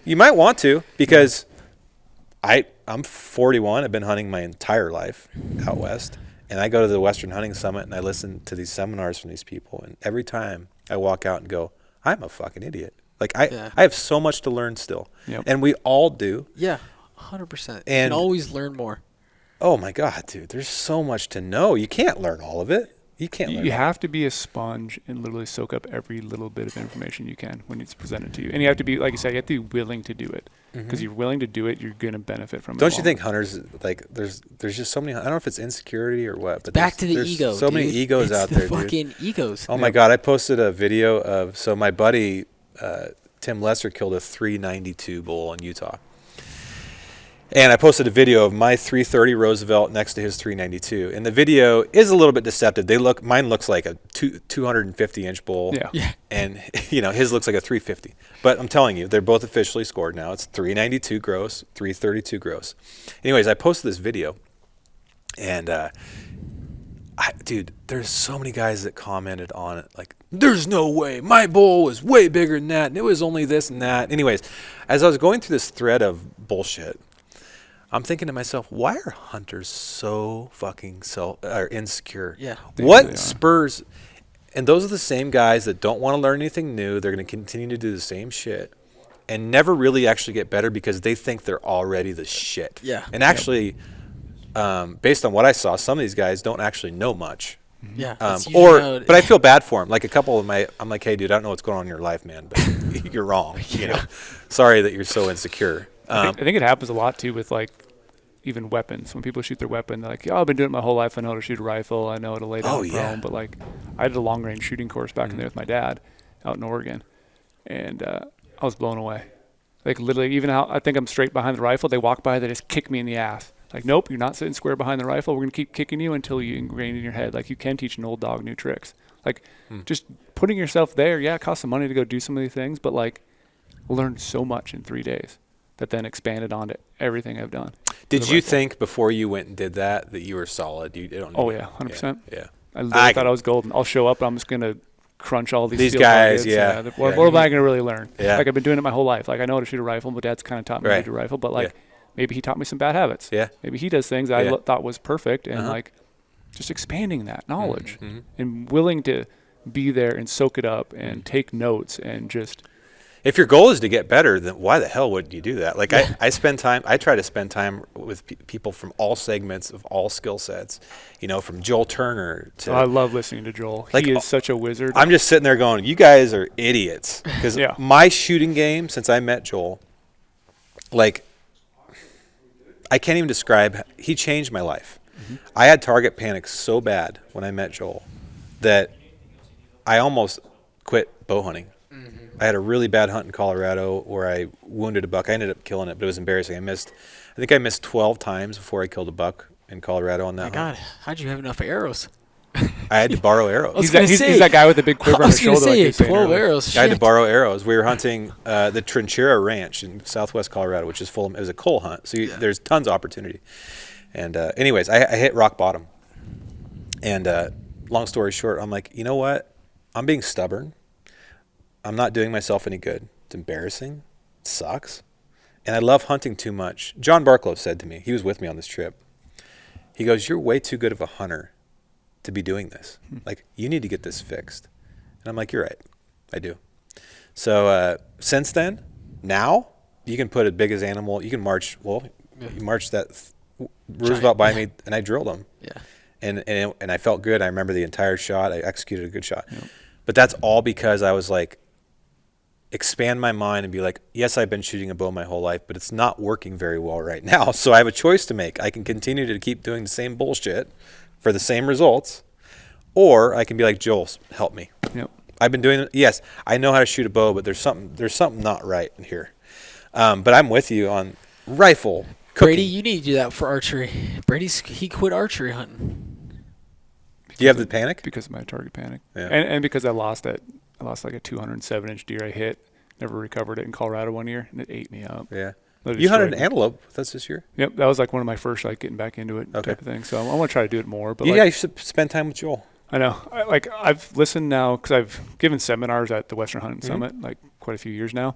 you might want to, because I'm 41. I've been hunting my entire life out west, and I go to the Western Hunting Summit and I listen to these seminars from these people, and every time I walk out and go, I'm a fucking idiot. Like I have so much to learn still, and we all do. Yeah, 100%. And you can always learn more. Oh my God, dude! There's so much to know. You can't learn all of it. You can't. You have to be a sponge and literally soak up every little bit of information you can when it's presented to you. And you have to be, like you said, you have to be willing to do it. Because you're willing to do it, you're going to benefit from it. Don't you think hunters, like, there's just so many, I don't know if it's insecurity or what, but back to the ego, so many egos out there, dude. Fucking egos. Oh my God, I posted a video of, so my buddy Tim Lesser killed a 392 bull in Utah. And I posted a video of my 330 Roosevelt next to his 392. And the video is a little bit deceptive. Mine looks like a 250-inch bull. Yeah. And, his looks like a 350. But I'm telling you, they're both officially scored now. It's 392 gross, 332 gross. Anyways, I posted this video. And, dude, there's so many guys that commented on it. Like, there's no way. My bull was way bigger than that. And it was only this and that. Anyways, as I was going through this thread of bullshit, I'm thinking to myself, why are hunters so fucking insecure? Yeah. What spurs? And those are the same guys that don't want to learn anything new. They're going to continue to do the same shit and never really actually get better because they think they're already the shit. Yeah. And actually, based on what I saw, some of these guys don't actually know much. Yeah. But I feel bad for them. Like a couple of I'm like, hey, dude, I don't know what's going on in your life, man, but you're wrong. You know, sorry that you're so insecure. I think it happens a lot too with like even weapons. When people shoot their weapon, they're like, I've been doing it my whole life. I know how to shoot a rifle. I know how to lay down prone. But like, I did a long range shooting course back in there with my dad out in Oregon, and I was blown away. Like literally, even how I think I'm straight behind the rifle, they walk by, they just kick me in the ass. Like, nope, you're not sitting square behind the rifle. We're gonna keep kicking you until you ingrain in your head. Like, you can teach an old dog new tricks. Like, just putting yourself there. Yeah, it costs some money to go do some of these things, but like, learned so much in 3 days. That then expanded onto everything I've done. Did you think before you went and did that you were solid? You don't. Oh yeah, 100%. Yeah. I literally thought I was golden. I'll show up and I'm just gonna crunch all these guys. Targets. What am I gonna really learn? Yeah. Like I've been doing it my whole life. Like I know how to shoot a rifle, but Dad's kind of taught me how to do a rifle. But like maybe he taught me some bad habits. Yeah. Maybe he does things I thought was perfect, and like just expanding that knowledge and willing to be there and soak it up and take notes and just. If your goal is to get better, then why the hell wouldn't you do that? Like I try to spend time with people from all segments of all skill sets, from Joel Turner to. I love listening to Joel. He is such a wizard. I'm just sitting there going, you guys are idiots. Because my shooting game, since I met Joel, like, I can't even describe, he changed my life. I had target panic so bad when I met Joel that I almost quit bow hunting. I had a really bad hunt in Colorado where I wounded a buck. I ended up killing it, but it was embarrassing. I think I missed 12 times before I killed a buck in Colorado on that hunt. God, how'd you have enough arrows? I had to borrow arrows. He's that guy with the big quiver on his shoulder. I was 12 arrows. I had to borrow arrows. We were hunting the Trinchera Ranch in southwest Colorado, which is full of, it was a coal hunt. So there's tons of opportunity. And anyways, I hit rock bottom. And long story short, I'm like, you know what? I'm being stubborn. I'm not doing myself any good. It's embarrassing. It sucks. and I love hunting too much. John Barklow said to me, he was with me on this trip. He goes, "You're way too good of a hunter to be doing this. Like, you need to get this fixed." And I'm like, "You're right. I do." So since then, now you can put a big as animal. You can march. Well, you march that Roosevelt by me, and I drilled him. Yeah. And I felt good. I remember the entire shot. I executed a good shot. Yep. But that's all because I was like, expand my mind and be like, yes, I've been shooting a bow my whole life, but it's not working very well right now. So I have a choice to make. I can continue to keep doing the same bullshit for the same results, or I can be like, Joel, help me. Yep. I've been doing it. Yes, I know how to shoot a bow, but there's something not right here. But I'm with you on rifle cooking. Brady, you need to do that for archery. He quit archery hunting. Do you have the panic? Because of my target panic. Yeah. And because I lost like a 207-inch deer I hit. Never recovered it in Colorado one year, and it ate me up. Yeah. You hunted an antelope with us this year? Yep. That was like one of my first getting back into it type of thing. So I want to try to do it more. But you should spend time with Joel. I know. I've listened now because I've given seminars at the Western Hunting Summit quite a few years now,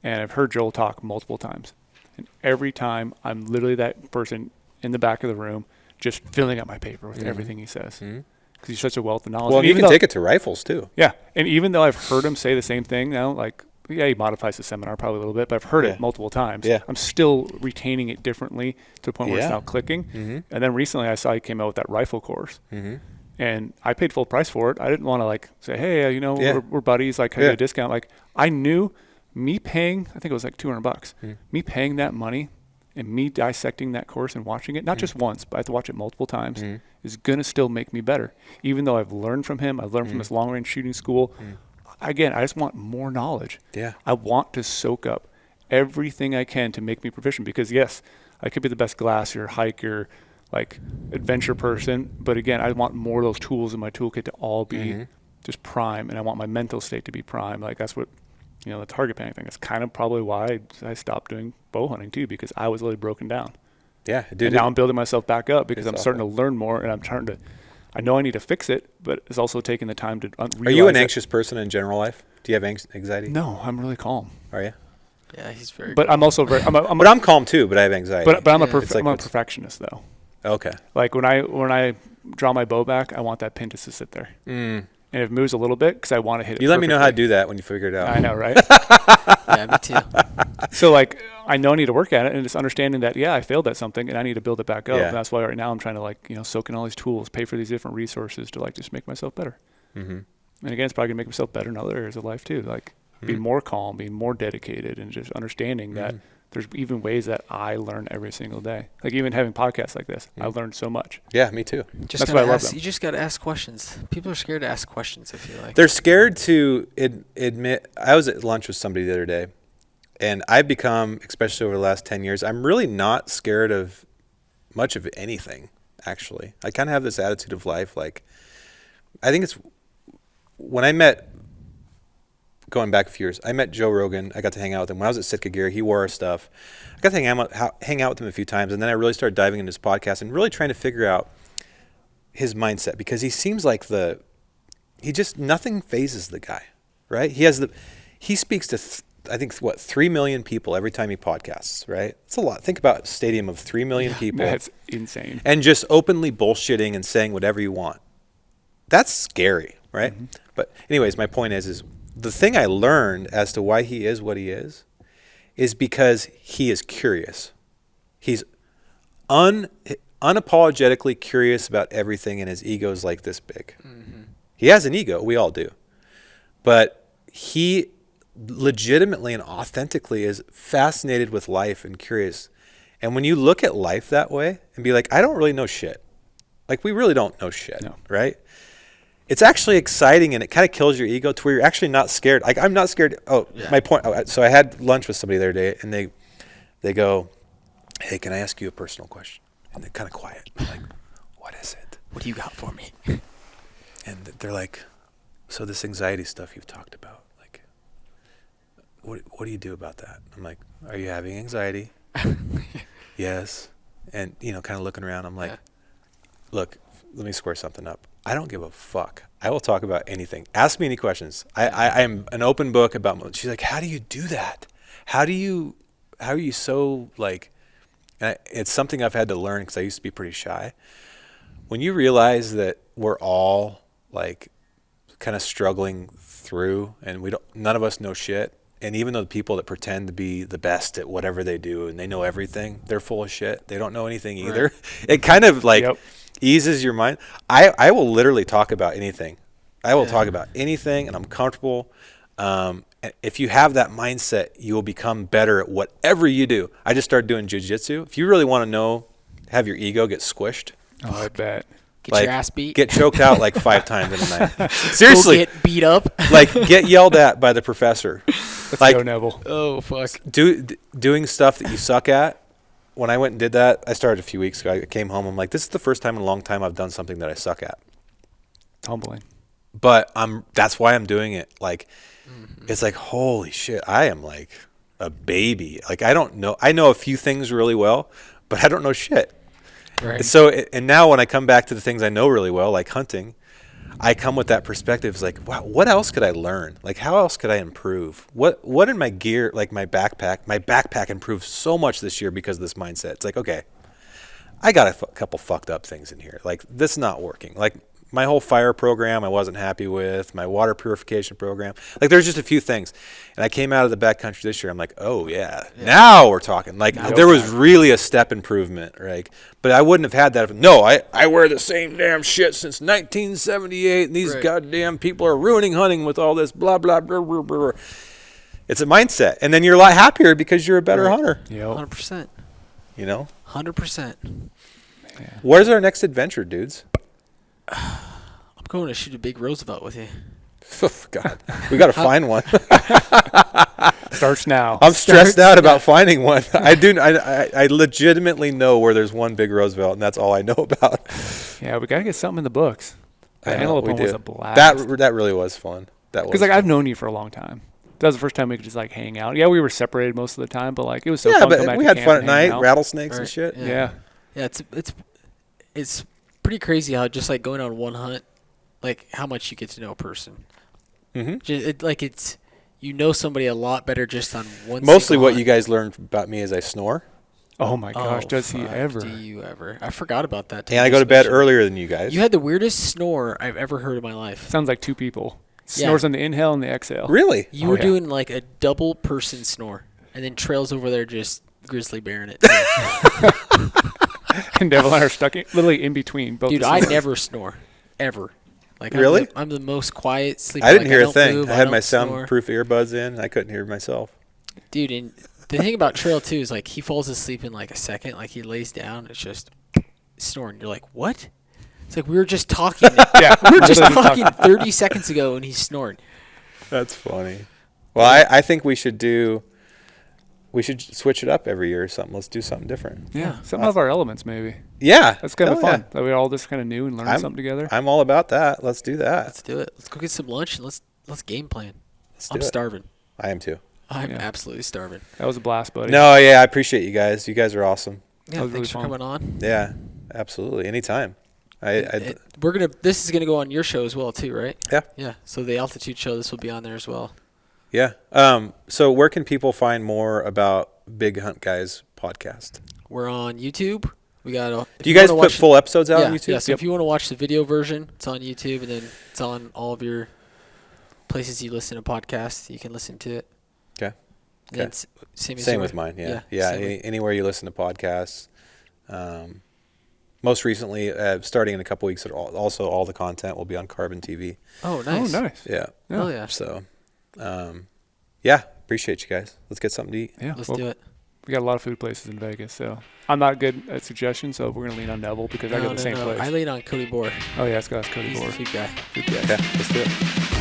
and I've heard Joel talk multiple times. And every time I'm literally that person in the back of the room just filling out my paper with everything he says. Because he's such a wealth of knowledge. Well, you can take it to rifles too. Yeah. And even though I've heard him say the same thing now, he modifies the seminar probably a little bit, but I've heard it multiple times. Yeah. I'm still retaining it differently to the point where it's now clicking. And then recently I saw he came out with that rifle course. And I paid full price for it. I didn't want to say, hey, we're buddies, I get a discount. I knew me paying, I think it was $200, me paying that money and me dissecting that course and watching it, not just once, but I have to watch it multiple times, is going to still make me better. Even though I've learned from him, I've learned from his long-range shooting school. Again, I just want more knowledge. Yeah. I want to soak up everything I can to make me proficient because, yes, I could be the best glassier, hiker, adventure person, but again, I want more of those tools in my toolkit to all be just prime, and I want my mental state to be prime. That's what, the target panic thing is kind of probably why I stopped doing bow hunting too, because I was really broken down. Yeah, dude. And now I'm building myself back up because I'm starting to learn more, and I'm trying to. I know I need to fix it, but it's also taking the time to realize. Are you an anxious person in general life? Do you have anxiety? No, I'm really calm. Are you? Yeah, he's very. But I'm also very. I'm calm too, but I have anxiety. But I'm a perfectionist though. Okay. When I draw my bow back, I want that pin just to sit there. And if it moves a little bit, because I want to hit it. You let me know how to do that when you figure it out. I know, right? Yeah, me too. So I know I need to work at it, and just understanding that I failed at something, and I need to build it back up. Yeah. And that's why right now I'm trying to soak in all these tools, pay for these different resources to just make myself better. And again, it's probably gonna make myself better in other areas of life too, being more calm, being more dedicated, and just understanding that there's even ways that I learn every single day. Even having podcasts like this, I've learned so much. Yeah, me too. That's why I love them. You just got to ask questions. People are scared to ask questions, I feel like. They're scared to admit. I was at lunch with somebody the other day, and I've become, especially over the last 10 years, I'm really not scared of much of anything, actually. I kind of have this attitude of life. I think it's when I met, going back a few years, I met Joe Rogan. I got to hang out with him. When I was at Sitka Gear, he wore our stuff. I got to hang out with him a few times, and then I really started diving into his podcast and really trying to figure out his mindset, because he seems like nothing phases the guy, right? He speaks to, I think, 3 million people every time he podcasts, right? It's a lot. Think about a stadium of 3 million people. That's insane. And just openly bullshitting and saying whatever you want. That's scary, right? But anyways, my point is the thing I learned as to why he is what he is because he is curious. He's unapologetically curious about everything, and his ego is this big. He has an ego. We all do. But he legitimately and authentically is fascinated with life and curious. And when you look at life that way and be like, I don't really know shit. We really don't know shit, right? It's actually exciting, and it kind of kills your ego to where you're actually not scared. I'm not scared. My point. So I had lunch with somebody the other day, and they go, hey, can I ask you a personal question? And they're kind of quiet. I'm like, what is it? What do you got for me? And they're like, so this anxiety stuff you've talked about, what do you do about that? I'm like, are you having anxiety? Yes. And, kind of looking around, I'm like, look, let me square something up. I don't give a fuck. I will talk about anything. Ask me any questions. I am an open book about. She's like, how do you do that? How do you so like, and it's something I've had to learn because I used to be pretty shy. When you realize that we're all like kind of struggling through, and none of us know shit. And even though the people that pretend to be the best at whatever they do and they know everything, they're full of shit. They don't know anything either. Right. It kind of like eases your mind. I will literally talk about anything. I will talk about anything, and I'm comfortable. If you have that mindset, you will become better at whatever you do. I just started doing jiu-jitsu. If you really want to know, have your ego get squished. Oh, I bet. Get your ass beat. Get choked out like 5 times in a night. Seriously. Go get beat up. Like, get yelled at by the professor. Let's go, Neville. Oh, fuck. Doing stuff that you suck at. When I went and did that, I started a few weeks ago. I came home. I'm like, this is the first time in a long time I've done something that I suck at. It's humbling. But that's why I'm doing it. Like, it's like, holy shit, I am like a baby. Like, I don't know. I know a few things really well, but I don't know shit. Right. So, and now when I come back to the things I know really well, like hunting, I come with that perspective. It's like, wow, what else could I learn? Like, how else could I improve? What in my gear, like my backpack improved so much this year because of this mindset. It's like, okay, I got a couple fucked up things in here. Like, this is not working. Like, my whole fire program I wasn't happy with, my water purification program. Like, there's just a few things. And I came out of the backcountry this year. I'm like, oh, yeah. Now we're talking. Like, there was really a step improvement, right? But I wouldn't have had that. I wear the same damn shit since 1978, and these goddamn people are ruining hunting with all this blah, blah, blah, blah, blah. It's a mindset. And then you're a lot happier because you're a better hunter. Yep. 100%. You know? 100%. Yeah. Where's our next adventure, dudes? I'm going to shoot a big Roosevelt with you. Oh, God, we got to find one. Starts now. I'm stressed out about finding one. I legitimately know where there's one big Roosevelt, and that's all I know about. Yeah, we got to get something in the books. The antelope one was a blast. That really was fun. Because I've known you for a long time. That was the first time we could just like hang out. Yeah, we were separated most of the time, but like it was so fun. Yeah, but we had fun at night, rattlesnakes and shit. Yeah. Yeah, it's pretty crazy how just like going on one hunt, like how much you get to know a person. Mm-hmm. You know somebody a lot better just on one. Mostly what you guys learned about me is I snore. Oh my gosh, does he ever? Do you ever? I forgot about that. And I go to bed earlier than you guys. You had the weirdest snore I've ever heard in my life. Sounds like 2 people. Snores on the inhale and the exhale. Really? You were doing like a double person snore, and then Trail's over there just grizzly bearing it. And Neville and I are stuck literally in between both. Dude, I never snore, ever. Like, really? I'm the most quiet sleeper. I didn't hear a thing. I had my soundproof earbuds in. I couldn't hear myself. Dude, and the thing about Trail too is like he falls asleep in like a second. Like he lays down, it's just snoring. You're like, what? It's like we were just talking. We were just talking 30 seconds ago, and he's snoring. That's funny. Well, I think we should switch it up every year or something. Let's do something different. Yeah, some of our elements maybe. Yeah. That's kind of fun. That we all just kind of knew and learned something together. I'm all about that. Let's do that. Let's do it. Let's go get some lunch and let's game plan. I'm it. Starving. I am too. I'm absolutely starving. That was a blast, buddy. No, yeah, I appreciate you guys. You guys are awesome. Yeah, thanks for coming on. Yeah, absolutely. Anytime. This is gonna go on your show as well too, right? Yeah. Yeah. So the altitude show, this will be on there as well. Yeah. So where can people find more about Big Hunt Guys podcast? We're on YouTube. We got. Do you guys put full episodes out on YouTube? Yeah. So if you want to watch the video version, it's on YouTube, and then it's on all of your places you listen to podcasts. You can listen to it. Okay. Same with mine. Yeah. Anywhere you listen to podcasts. Most recently, starting in a couple weeks, also all the content will be on Carbon TV. Oh, nice. Oh, nice. Yeah. Oh, yeah. So, appreciate you guys. Let's get something to eat. Yeah, let's do it. We got a lot of food places in Vegas, so I'm not good at suggestions, so we're going to lean on Neville because I go to the same place. I lean on Cody Bohr. Oh, yeah, it's got Cody Bohr. He's the food guy. Okay, let's do it.